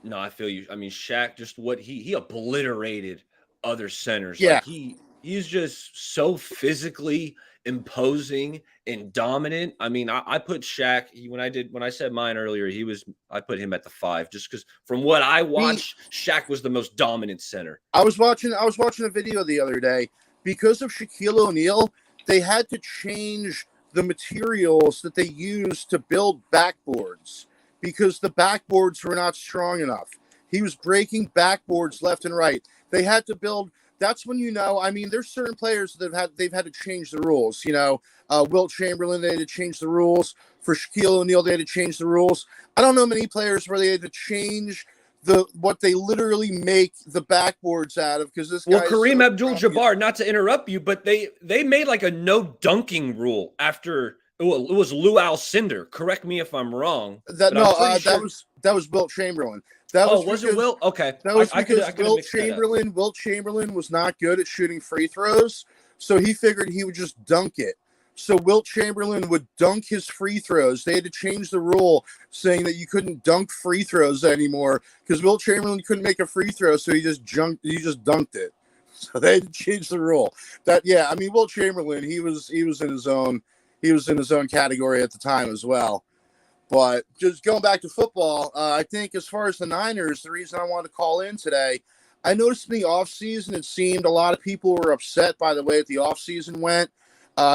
No, I feel you. I mean, Shaq, just what he obliterated other centers. Yeah. Like he's just so physically imposing and dominant. I mean, I put Shaq when I said mine earlier, I put him at the 5 just because from what I watched, Shaq was the most dominant center. I was watching a video the other day. Because of Shaquille O'Neal, they had to change the materials that they used to build backboards because the backboards were not strong enough. He was breaking backboards left and right. They had to build. That's when I mean, there's certain players that they've had to change the rules. Wilt Chamberlain, they had to change the rules. For Shaquille O'Neal, they had to change the rules. I don't know many players where they had to change what they literally make the backboards out of because this guy. Well, Kareem Abdul-Jabbar, not to interrupt you, but they made like a no dunking rule after it was Lou Alcindor. Correct me if I'm wrong. That was Wilt Chamberlain. Was it Wilt? Okay, that was because Wilt Chamberlain was not good at shooting free throws, so he figured he would just dunk it. So Wilt Chamberlain would dunk his free throws. They had to change the rule saying that you couldn't dunk free throws anymore because Wilt Chamberlain couldn't make a free throw, so he just dunked it. So they had to change the rule. I mean, Wilt Chamberlain, he was in his own category at the time as well. But just going back to football, I think as far as the Niners, the reason I wanted to call in today, I noticed in the offseason it seemed a lot of people were upset by the way that the offseason went.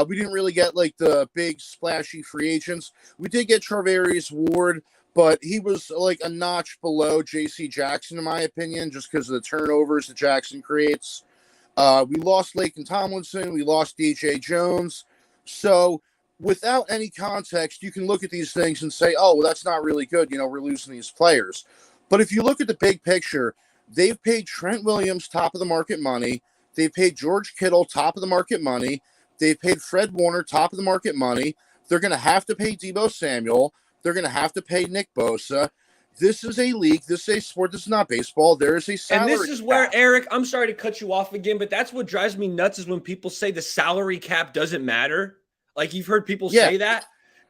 We didn't really get like the big splashy free agents. We did get Charvarius Ward, but he was like a notch below J.C. Jackson, in my opinion, just because of the turnovers that Jackson creates. We lost Laken Tomlinson. We lost DJ Jones. So without any context, you can look at these things and say, oh, well, that's not really good. We're losing these players. But if you look at the big picture, they've paid Trent Williams top of the market money. They've paid George Kittle top of the market money. They've paid Fred Warner top of the market money. They're going to have to pay Deebo Samuel. They're going to have to pay Nick Bosa. This is a league. This is a sport. This is not baseball. There is a salary cap. And this is where, Eric, I'm sorry to cut you off again, but that's what drives me nuts is when people say the salary cap doesn't matter. Like you've heard people say that.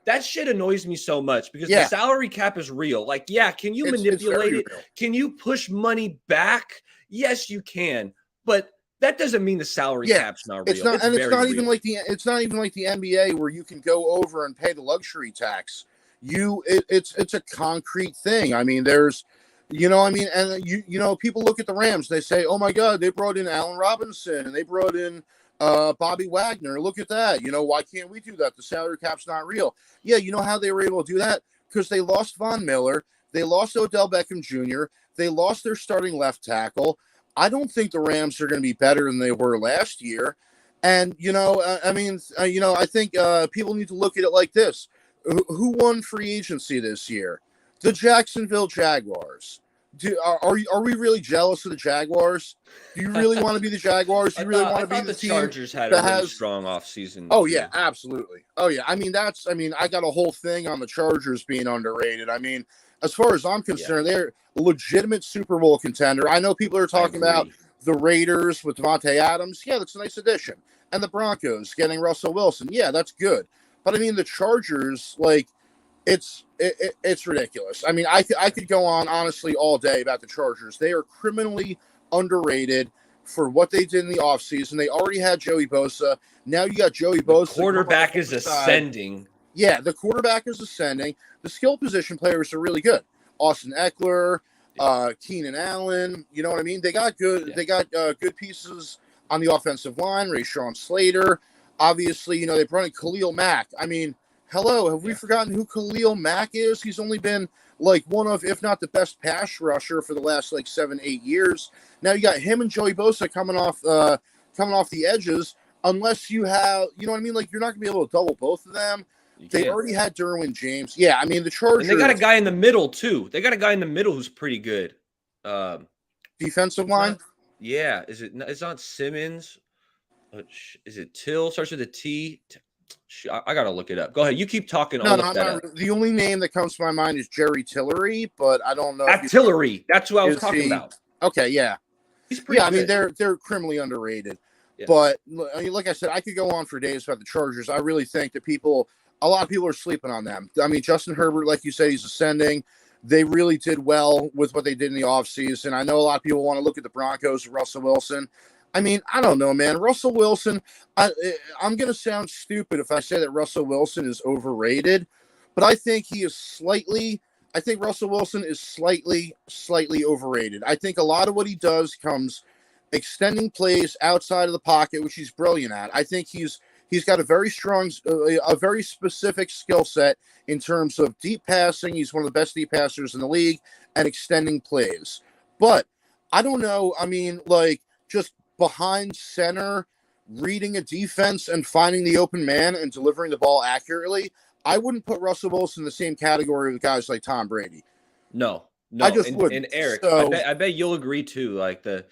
That shit annoys me so much because the salary cap is real. Like, can you manipulate it? Real. Can you push money back? Yes, you can. But that doesn't mean the salary cap's not real. It's not even like the NBA where you can go over and pay the luxury tax. It's a concrete thing. I mean, there's, and people look at the Rams. They say, oh my God, they brought in Allen Robinson and they brought in Bobby Wagner. Look at that. Why can't we do that? The salary cap's not real. Yeah, you know how they were able to do that? Because they lost Von Miller. They lost Odell Beckham Jr. They lost their starting left tackle. I don't think the Rams are going to be better than they were last year. And, I think people need to look at it like this. Who won free agency this year? The Jacksonville Jaguars. Are we really jealous of the Jaguars? Do you really want to be the Jaguars? Do you really want to be the team? Chargers had a really strong offseason. Oh, yeah, absolutely. Oh, yeah. I got a whole thing on the Chargers being underrated. I mean, as far as I'm concerned, they're a legitimate Super Bowl contender. I know people are talking about the Raiders with Devontae Adams. Yeah, that's a nice addition. And the Broncos getting Russell Wilson. Yeah, that's good. But, I mean, the Chargers, like, it's ridiculous. I mean, I could go on, honestly, all day about the Chargers. They are criminally underrated for what they did in the offseason. They already had Joey Bosa. Now you got Joey Bosa. The quarterback is ascending. Yeah, the quarterback is ascending. The skill position players are really good. Austin Eckler, Keenan Allen. You know what I mean? They got good. Yeah. They got good pieces on the offensive line. Rashawn Slater. Obviously, they brought in Khalil Mack. I mean, hello, have we forgotten who Khalil Mack is? He's only been like one of, if not the best pass rusher for the last 7-8 years. Now you got him and Joey Bosa coming off the edges. Unless you have, you know what I mean? Like you're not gonna be able to double both of them. They already had Derwin James. Yeah, I mean the Chargers. And they got a guy in the middle too. They got a guy in the middle who's pretty good. Defensive line. It's not Simmons. Is it Till? Starts with a T. I gotta look it up. Go ahead. You keep talking. The only name that comes to my mind is Jerry Tillery, but I don't know. Tillery. That's who I was talking about. Okay, yeah. He's pretty good. I mean they're criminally underrated. Yeah. But I mean, like I said, I could go on for days about the Chargers. I really think that a lot of people are sleeping on them. I mean, Justin Herbert, like you said, he's ascending. they really did well with what they did in the offseason. I know a lot of people want to look at the Broncos, Russell Wilson. I mean, I don't know, man. Russell Wilson, I'm going to sound stupid if I say that Russell Wilson is overrated, but I think Russell Wilson is slightly overrated. I think a lot of what he does comes extending plays outside of the pocket, which he's brilliant at. I think he's got a very strong, a very specific skill set in terms of deep passing. He's one of the best deep passers in the league and extending plays. But I don't know. I mean, like, just behind center, reading a defense and finding the open man and delivering the ball accurately, I wouldn't put Russell Wilson in the same category with guys like Tom Brady. No. I just wouldn't. And Eric, So, I bet you'll agree too. Like the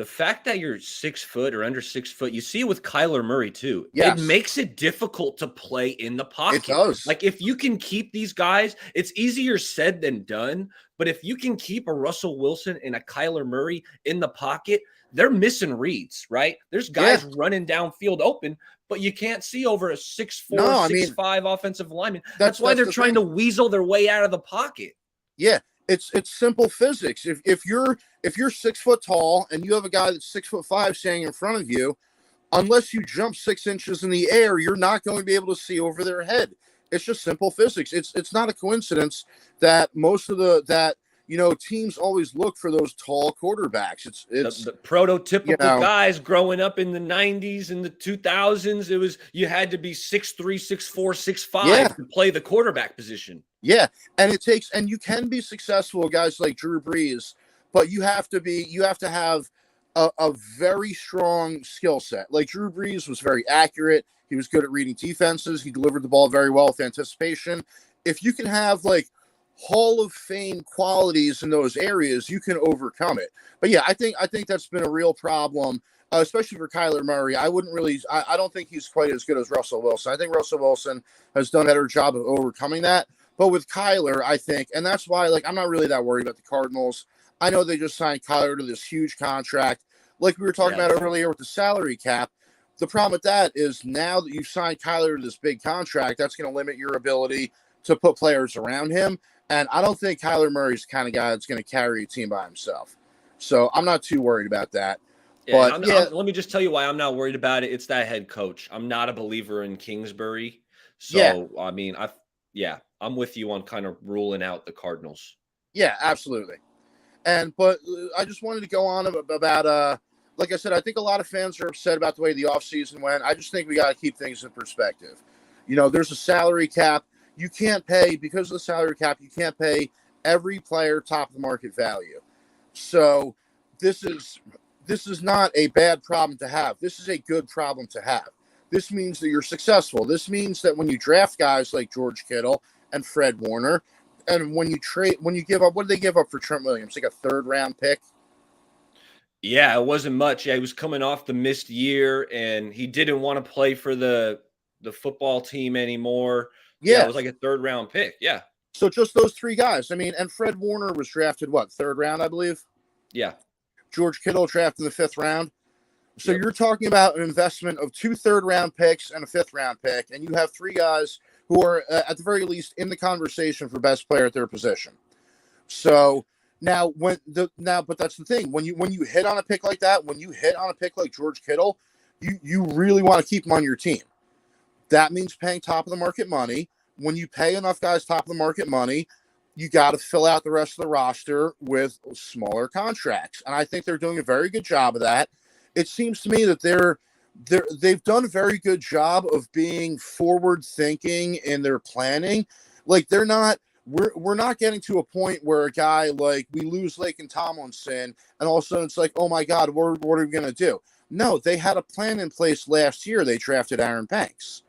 fact that you're 6 foot or under 6 foot, you see it with Kyler Murray too. Yes. It makes it difficult to play in the pocket. It does. Like if you can keep these guys, it's easier said than done. But if you can keep a Russell Wilson and a Kyler Murray in the pocket, they're missing reads, right? There's guys running downfield open, but you can't see over a 6'4", 6'5" offensive lineman. That's why they're trying to weasel their way out of the pocket. Yeah, it's simple physics. If you're 6 foot tall and you have a guy that's 6'5" standing in front of you, unless you jump 6 inches in the air, you're not going to be able to see over their head. It's just simple physics. It's not a coincidence that most of teams always look for those tall quarterbacks. It's the prototypical guys growing up in the 90s and the 2000s. It was, you had to be 6'3", 6'4", 6'5" to play the quarterback position. Yeah, and you can be successful, guys like Drew Brees, but you have to have a very strong skill set. Like Drew Brees was very accurate. He was good at reading defenses. He delivered the ball very well with anticipation. If you can have like Hall of Fame qualities in those areas, you can overcome it. But yeah, I think that's been a real problem, especially for Kyler Murray. I don't think he's quite as good as Russell Wilson. I think Russell Wilson has done a better job of overcoming that. But with Kyler, I think, and that's why, like, I'm not really that worried about the Cardinals. I know they just signed Kyler to this huge contract. Like we were talking about earlier with the salary cap, the problem with that is now that you've signed Kyler to this big contract, that's going to limit your ability to put players around him. And I don't think Kyler Murray's the kind of guy that's going to carry a team by himself. So I'm not too worried about that. Yeah, but let me just tell you why I'm not worried about it. It's that head coach. I'm not a believer in Kingsbury. So, I mean, I'm with you on kind of ruling out the Cardinals. Yeah, absolutely. But I just wanted to go on about like I said, I think a lot of fans are upset about the way the offseason went. I just think we got to keep things in perspective. There's a salary cap. You can't pay, because of the salary cap, you can't pay every player top of the market value. So this is not a bad problem to have. This is a good problem to have. This means that you're successful. This means that when you draft guys like George Kittle and Fred Warner, and when you give up, what did they give up for Trent Williams? Like a 3rd round pick? Yeah, it wasn't much. Yeah, he was coming off the missed year, and he didn't want to play for the football team anymore. Yeah, it was like a 3rd round pick. Yeah. So just those 3 guys. I mean, and Fred Warner was drafted, 3rd round, I believe? Yeah. George Kittle drafted in the 5th round. So you're talking about an investment of 2 3rd-round picks and a 5th-round pick, and you have 3 guys who are, at the very least, in the conversation for best player at their position. So now, but that's the thing. When you hit on a pick like that, when you hit on a pick like George Kittle, you really want to keep him on your team. That means paying top of the market money. When you pay enough guys top of the market money, you got to fill out the rest of the roster with smaller contracts, and I think they're doing a very good job of that. It seems to me that they've done a very good job of being forward thinking in their planning. Like we're not getting to a point where a guy, like, we lose Laken Tomlinson and all of a sudden it's like, oh my God, what are we going to do? No, they had a plan in place last year. They drafted Aaron Banks.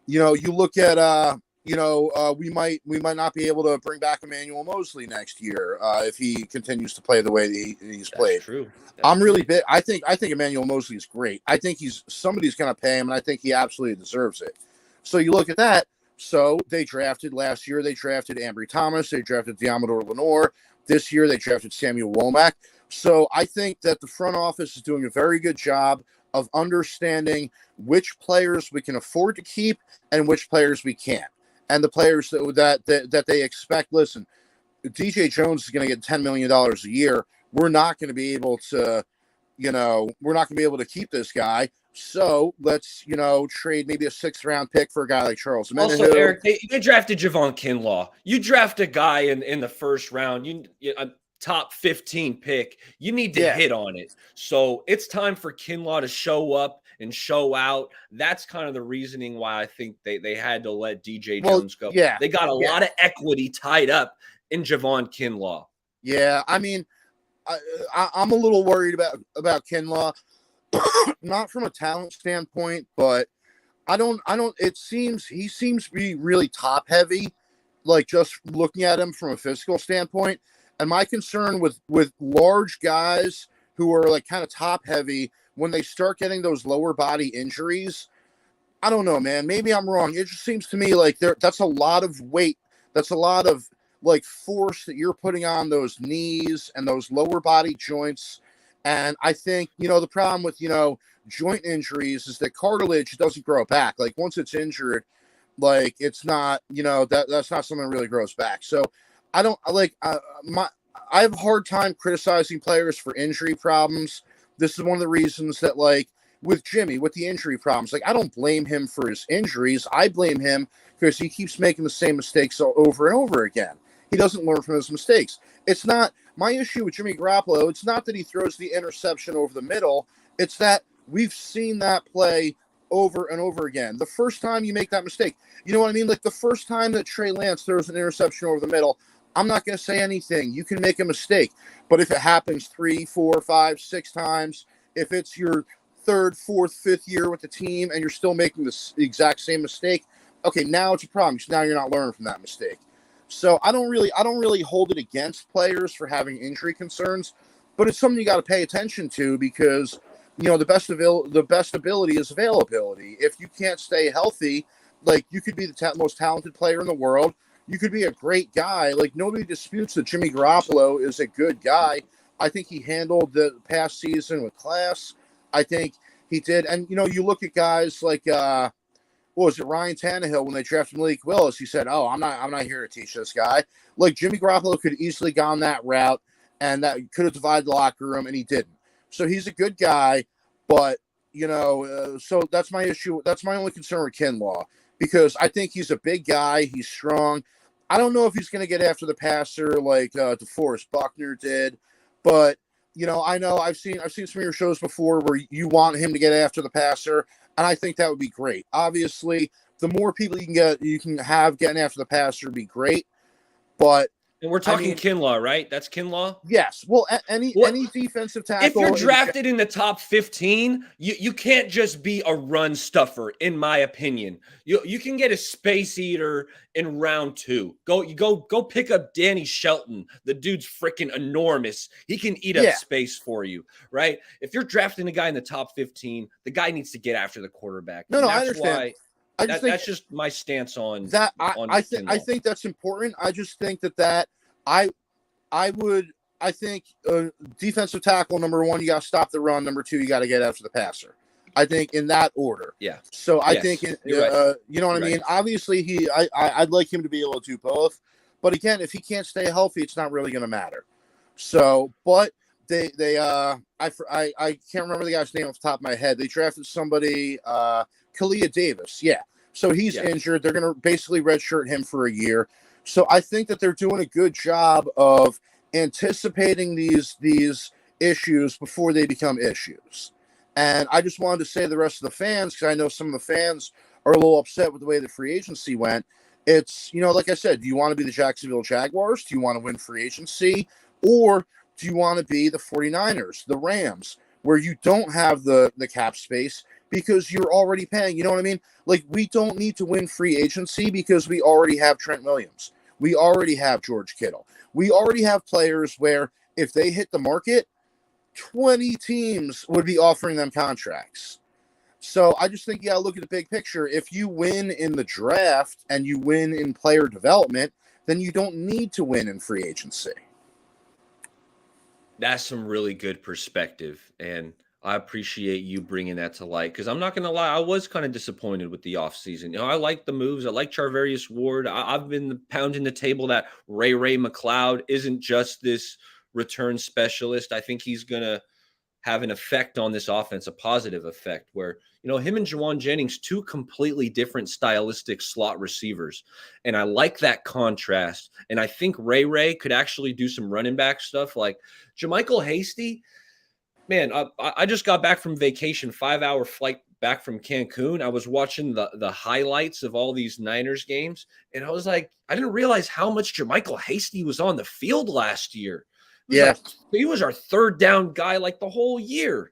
You look at, we might not be able to bring back Emmanuel Mosley next year if he continues to play the way he's played. That's true. I'm really big. I think Emmanuel Mosley is great. I think somebody's going to pay him, and I think he absolutely deserves it. So you look at that. So they drafted last year. They drafted Ambry Thomas. They drafted Diamador Lenore. This year they drafted Samuel Womack. So I think that the front office is doing a very good job of understanding which players we can afford to keep and which players we can't. And the players that they expect, listen, DJ Jones is going to get $10 million a year. We're not going to be able to, we're not going to be able to keep this guy. So let's, trade maybe a 6th-round pick for a guy like Charles Omenihu. Also, Eric, they drafted Javon Kinlaw. You draft a guy in the first round, a top 15 pick, you need to hit on it. So it's time for Kinlaw to show up and show out. That's kind of the reasoning why I think they had to let DJ Jones go. Yeah, they got a lot of equity tied up in Javon Kinlaw. Yeah, I mean, I'm a little worried about Kinlaw, not from a talent standpoint, but he seems to be really top heavy, like just looking at him from a physical standpoint. And my concern with large guys who are like kind of top heavy, when they start getting those lower body injuries, I don't know, man. Maybe I'm wrong. It just seems to me like that's a lot of weight. That's a lot of like force that you're putting on those knees and those lower body joints. And I think, the problem with, joint injuries is that cartilage doesn't grow back. Like once it's injured, like it's not, that's not something that really grows back. So I don't like I have a hard time criticizing players for injury problems. This is one of the reasons that, like, with Jimmy, with the injury problems, like, I don't blame him for his injuries. I blame him because he keeps making the same mistakes over and over again. He doesn't learn from his mistakes. It's not my issue with Jimmy Garoppolo. It's not that he throws the interception over the middle. It's that we've seen that play over and over again. The first time you make that mistake, you know what I mean? Like the first time that Trey Lance throws an interception over the middle, I'm not going to say anything. You can make a mistake. But if it happens 3, 4, 5, 6 times, if it's your 3rd, 4th, 5th year with the team and you're still making the exact same mistake, okay, now it's a problem because now you're not learning from that mistake. So I don't really hold it against players for having injury concerns, but it's something you got to pay attention to because, the best ability is availability. If you can't stay healthy, like you could be the most talented player in the world. You could be a great guy. Like nobody disputes that Jimmy Garoppolo is a good guy. I think he handled the past season with class. I think he did. And, you look at guys like, Ryan Tannehill, when they drafted Malik Willis, he said, I'm not here to teach this guy. Like Jimmy Garoppolo could easily gone that route and that could have divided the locker room and he didn't. So he's a good guy, but, so that's my issue. That's my only concern with Kinlaw because I think he's a big guy. He's strong. I don't know if he's going to get after the passer like DeForest Buckner did, but I know I've seen some of your shows before where you want him to get after the passer, and I think that would be great. Obviously, the more people you can have getting after the passer would be great, but and we're talking Kinlaw, right? That's Kinlaw? Yes. Well, any defensive tackle. If you're drafted in the top 15, you can't just be a run stuffer, in my opinion. You can get a space eater in round 2. Go pick up Danny Shelton. The dude's freaking enormous. He can eat up space for you, right? If you're drafting a guy in the top 15, the guy needs to get after the quarterback. No, I understand. That's just my stance on that. I think that's important. I just think that I think defensive tackle number 1, you got to stop the run. Number 2, you got to get after the passer. I think in that order. Yeah. So I think you know what I mean. Obviously, I'd like him to be able to do both, but again, if he can't stay healthy, it's not really going to matter. So, but I can't remember the guy's name off the top of my head. They drafted somebody. Kalia Davis, so he's injured. They're going to basically redshirt him for a year. So I think that they're doing a good job of anticipating these issues before they become issues. And I just wanted to say to the rest of the fans, because I know some of the fans are a little upset with the way the free agency went. It's, like I said, do you want to be the Jacksonville Jaguars? Do you want to win free agency? Or do you want to be the 49ers, the Rams, where you don't have the cap space because you're already paying? You know what I mean? Like, we don't need to win free agency because we already have Trent Williams. We already have George Kittle. We already have players where if they hit the market, 20 teams would be offering them contracts. So I just think you got to look at the big picture. If you win in the draft and you win in player development, then you don't need to win in free agency. That's some really good perspective. And I appreciate you bringing that to light because I'm not going to lie. I was kind of disappointed with the offseason. I like the moves. I like Charvarius Ward. I've been pounding the table that Ray McLeod isn't just this return specialist. I think he's going to have an effect on this offense, a positive effect where, him and Jawan Jennings, two completely different stylistic slot receivers. And I like that contrast. And I think Ray could actually do some running back stuff like JaMycal Hasty. Man, I just got back from vacation, 5-hour flight back from Cancun. I was watching the highlights of all these Niners games, and I was like, I didn't realize how much JaMycal Hasty was on the field last year. He was our third down guy like the whole year,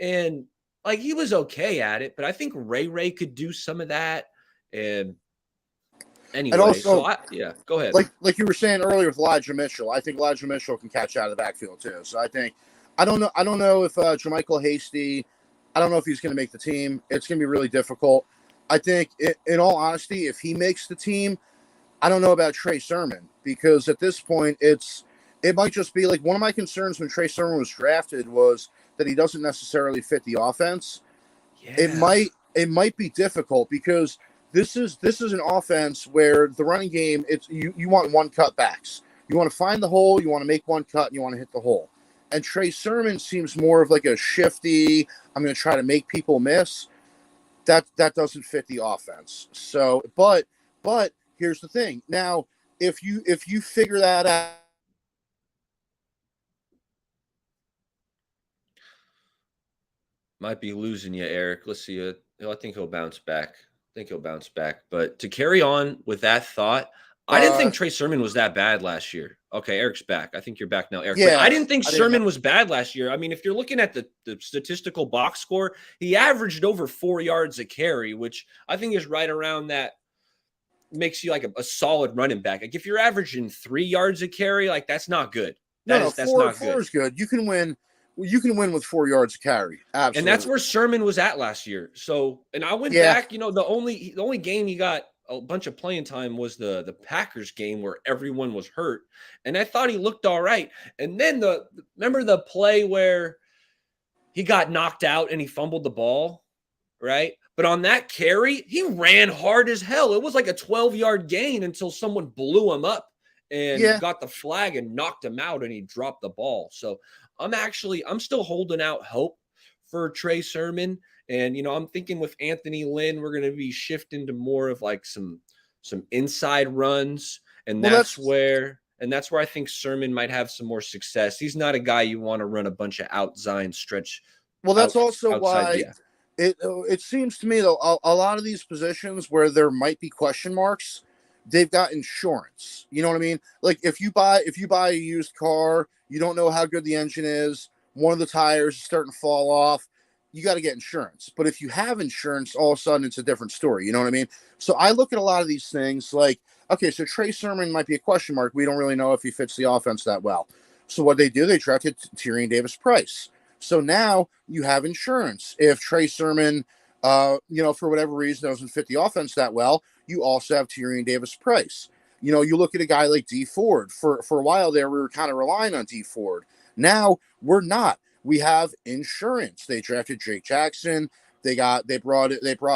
and like he was okay at it. But I think Ray could do some of that. And anyway, and also, go ahead. Like you were saying earlier with Elijah Mitchell, I think Elijah Mitchell can catch out of the backfield too. So I don't know if JaMycal Hasty, I don't know if he's going to make the team. It's going to be really difficult. I think, in all honesty, if he makes the team, I don't know about Trey Sermon because at this point, it might just be like one of my concerns when Trey Sermon was drafted was that he doesn't necessarily fit the offense. Yeah. It might be difficult because this is an offense where the running game, you want one cut backs. You want to find the hole, you want to make one cut, and you want to hit the hole. And Trey Sermon seems more of like a shifty, I'm going to try to make people miss. That doesn't fit the offense. So, but here's the thing. Now, if you figure that out, might be losing you, Eric. Let's see. I think he'll bounce back. But to carry on with that thought, I didn't think Trey Sermon was that bad last year. Okay, Eric's back. I think you're back now, Eric. Yeah, I didn't think Sermon was bad last year. I mean, if you're looking at the statistical box score, he averaged over 4 yards a carry, which I think is right around that. Makes you like a solid running back. Like if you're averaging 3 yards a carry, like that's not good. That's not good. 4 is good. You can win with 4 yards a carry. Absolutely. And that's where Sermon was at last year. So, and I went back, the only game he got a bunch of playing time was the Packers game where everyone was hurt. And I thought he looked all right. And then remember the play where he got knocked out and he fumbled the ball, right? But on that carry, he ran hard as hell. It was like a 12-yard gain until someone blew him up and got the flag and knocked him out and he dropped the ball. So I'm still holding out hope for Trey Sermon. And, I'm thinking with Anthony Lynn, we're going to be shifting to more of like some inside runs. And that's where I think Sermon might have some more success. He's not a guy you want to run a bunch of outside stretch. Well, that's also why it seems to me, though, a lot of these positions where there might be question marks, they've got insurance. You know what I mean? Like if you buy a used car, you don't know how good the engine is. One of the tires is starting to fall off. You got to get insurance. But if you have insurance, all of a sudden it's a different story. You know what I mean? So I look at a lot of these things like, okay, so Trey Sermon might be a question mark. We don't really know if he fits the offense that well. So what they do, they drafted Tyrion Davis-Price. So now you have insurance. If Trey Sermon, for whatever reason doesn't fit the offense that well, you also have Tyrion Davis-Price. You look at a guy like Dee Ford. For a while there, we were kind of relying on Dee Ford. Now we're not. We have insurance. They drafted Jake Jackson. They brought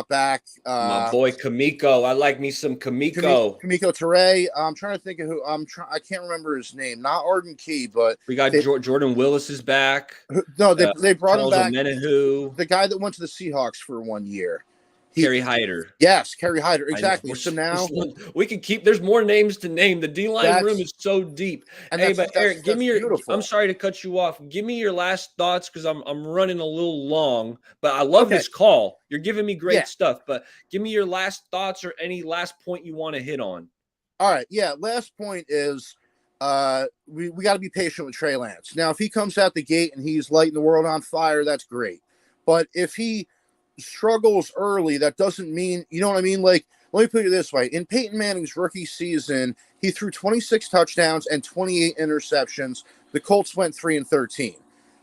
back my boy Kamiko. I like me some Kamiko. Kamiko Ture. I'm trying to think of who. I can't remember his name. Not Arden Key, but we got Jordan Willis is back. No, they brought him back. Menahu. The guy that went to the Seahawks for 1 year. Kerry Hyder. Yes, Kerry Hyder. Exactly. So now we can keep. There's more names to name. The D-line room is so deep. Hey, but Eric, give me your. Beautiful. I'm sorry to cut you off. Give me your last thoughts because I'm running a little long. But I love this call. You're giving me great stuff. But give me your last thoughts or any last point you want to hit on. All right. Yeah. Last point is we got to be patient with Trey Lance. Now, if he comes out the gate and he's lighting the world on fire, that's great. But if he struggles early, that doesn't mean, you know what I mean? Like, let me put it this way. In Peyton Manning's rookie season, he threw 26 touchdowns and 28 interceptions. The Colts went 3-13.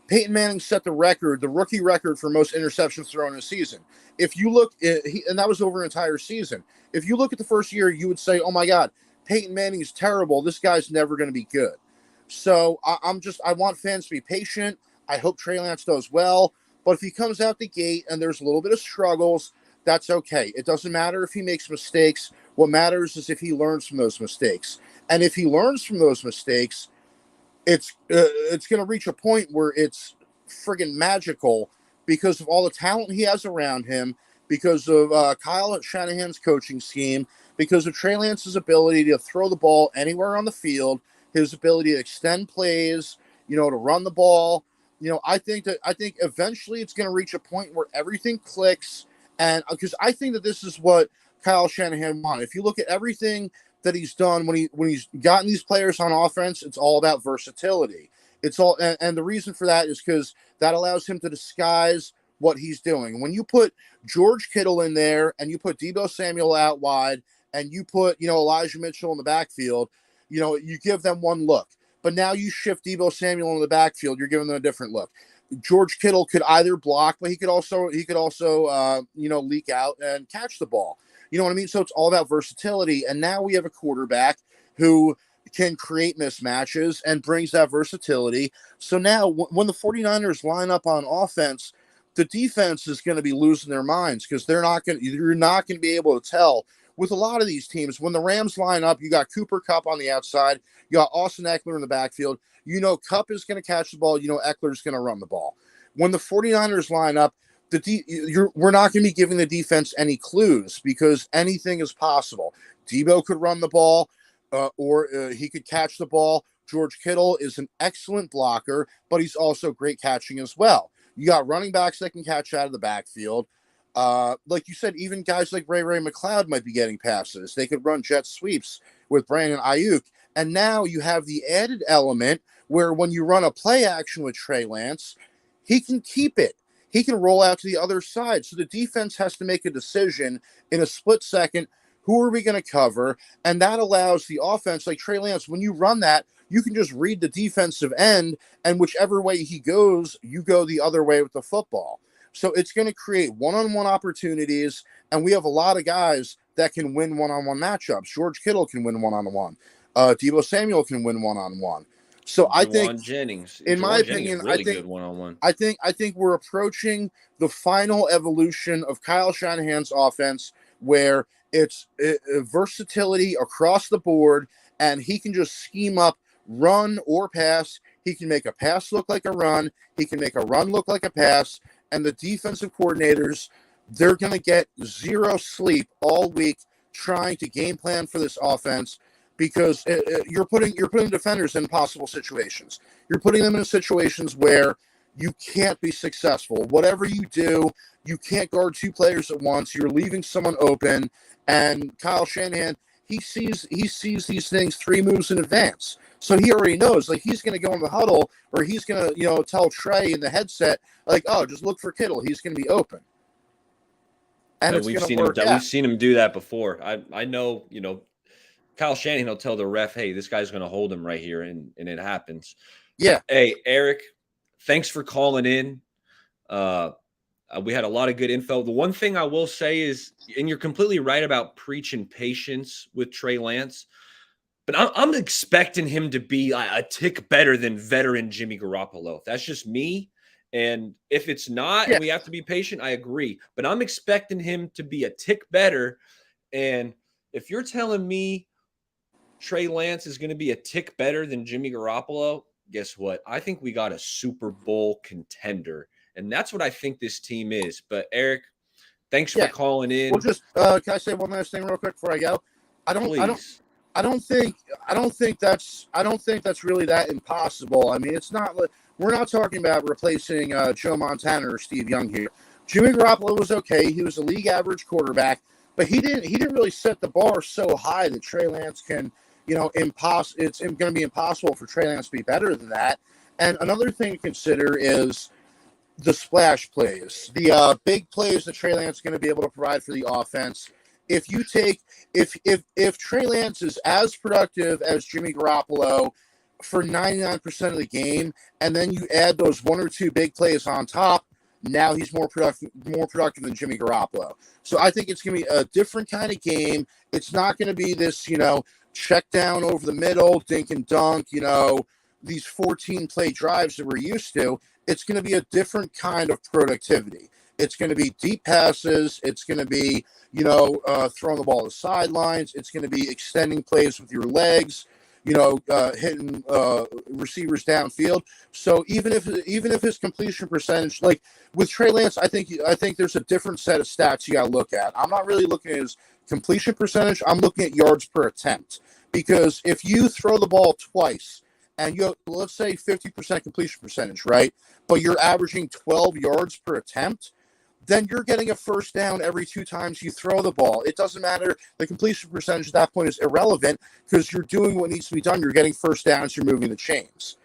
Peyton Manning set the rookie record for most interceptions thrown in a season. If you look, and that was over an entire season. If you look at the first year, you would say, oh my God, Peyton Manning is terrible. This guy's never going to be good. So I want fans to be patient. I hope Trey Lance does well. But if he comes out the gate and there's a little bit of struggles, that's okay. It doesn't matter if he makes mistakes. What matters is if he learns from those mistakes. And if he learns from those mistakes, it's going to reach a point where it's friggin' magical because of all the talent he has around him, because of Kyle Shanahan's coaching scheme, because of Trey Lance's ability to throw the ball anywhere on the field, his ability to extend plays, to run the ball. I think eventually it's going to reach a point where everything clicks. And because I think that this is what Kyle Shanahan wanted. If you look at everything that he's done when he's gotten these players on offense, it's all about versatility. It's all, and the reason for that is because that allows him to disguise what he's doing. When you put George Kittle in there and you put Deebo Samuel out wide and you put, Elijah Mitchell in the backfield, you give them one look. But now you shift Deebo Samuel in the backfield, you're giving them a different look. George Kittle could either block, but he could also leak out and catch the ball. You know what I mean? So it's all about versatility. And now we have a quarterback who can create mismatches and brings that versatility. So now when the 49ers line up on offense, the defense is going to be losing their minds because you're not going to be able to tell. With a lot of these teams, when the Rams line up, you got Cooper Kupp on the outside, you got Austin Eckler in the backfield. Kupp is going to catch the ball. Eckler's going to run the ball. When the 49ers line up, we're not going to be giving the defense any clues because anything is possible. Deebo could run the ball or he could catch the ball. George Kittle is an excellent blocker, but he's also great catching as well. You got running backs that can catch out of the backfield. Like you said, even guys like Ray McCloud might be getting passes. They could run jet sweeps with Brandon Ayuk. And now you have the added element where when you run a play action with Trey Lance, he can keep it. He can roll out to the other side. So the defense has to make a decision in a split second. Who are we going to cover? And that allows the offense, like Trey Lance, when you run that, you can just read the defensive end, and whichever way he goes, you go the other way with the football. So it's going to create one-on-one opportunities, and we have a lot of guys that can win one-on-one matchups. George Kittle can win one-on-one. Deebo Samuel can win one-on-one. So I think, Jennings, in my opinion, really good one-on-one. I think we're approaching the final evolution of Kyle Shanahan's offense, where it's versatility across the board, and he can just scheme up run or pass. He can make a pass look like a run. He can make a run look like a pass. And the defensive coordinators, they're going to get zero sleep all week trying to game plan for this offense because you're putting defenders in impossible situations. You're putting them in situations where you can't be successful. Whatever you do, you can't guard two players at once. You're leaving someone open. And Kyle Shanahan, he sees these things 3 moves in advance. So he already knows, like, he's going to go in the huddle or he's going to, tell Trey in the headset, like, oh, just look for Kittle. He's going to be open. And it's we've seen him do that before. I know, Kyle Shanahan will tell the ref, hey, this guy's going to hold him right here. And it happens. Yeah. Hey, Eric, thanks for calling in. We had a lot of good info. The one thing I will say is, and you're completely right about preaching patience with Trey Lance, but I'm expecting him to be a tick better than veteran Jimmy Garoppolo. That's just me. And if it's not, and we have to be patient, I agree. But I'm expecting him to be a tick better. And if you're telling me Trey Lance is going to be a tick better than Jimmy Garoppolo, guess what? I think we got a Super Bowl contender. And that's what I think this team is. But Eric, thanks for calling in. Well, just can I say one last thing real quick before I go? I don't think that's really that impossible. I mean, it's not like we're not talking about replacing Joe Montana or Steve Young here. Jimmy Garoppolo was okay. He was a league average quarterback, but he didn't really set the bar so high that Trey Lance can, it's going to be impossible for Trey Lance to be better than that. And another thing to consider is the splash plays, the big plays that Trey Lance is going to be able to provide for the offense. If Trey Lance is as productive as Jimmy Garoppolo for 99% of the game, and then you add those 1 or 2 big plays on top, now he's more productive than Jimmy Garoppolo. So I think it's going to be a different kind of game. It's not going to be this, check down over the middle, dink and dunk, these 14 play drives that we're used to. It's going to be a different kind of productivity. It's going to be deep passes. It's going to be, throwing the ball to the sidelines. It's going to be extending plays with your legs, hitting receivers downfield. So even if his completion percentage, like with Trey Lance, I think there's a different set of stats you got to look at. I'm not really looking at his completion percentage. I'm looking at yards per attempt, because if you throw the ball twice and you have, let's say 50% completion percentage, right? But you're averaging 12 yards per attempt, then you're getting a first down every 2 times you throw the ball. It doesn't matter. The completion percentage at that point is irrelevant, because you're doing what needs to be done. You're getting first downs. You're moving the chains.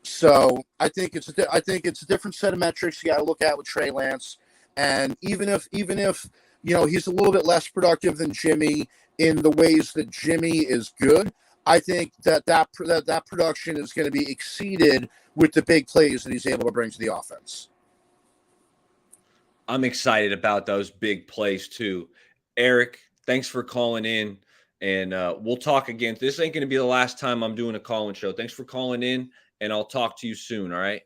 So I think it's a different set of metrics you got to look at with Trey Lance. And even if he's a little bit less productive than Jimmy in the ways that Jimmy is good, I think that production is going to be exceeded with the big plays that he's able to bring to the offense. I'm excited about those big plays too. Eric, thanks for calling in, and we'll talk again. This ain't going to be the last time I'm doing a call-in show. Thanks for calling in, and I'll talk to you soon, all right?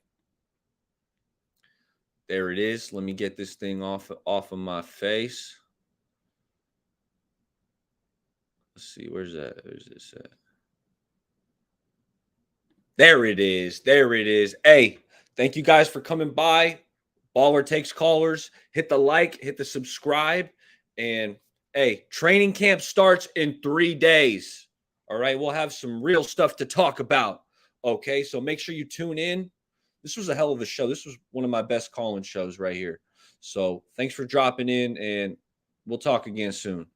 There it is. Let me get this thing off of my face. Let's see. Where's that? Where's this at? There it is. There it is. Hey, thank you guys for coming by. Baller Takes Callers. Hit the like, hit the subscribe. And, hey, training camp starts in 3 days. All right? We'll have some real stuff to talk about. Okay? So make sure you tune in. This was a hell of a show. This was one of my best call-in shows right here. So thanks for dropping in, and we'll talk again soon.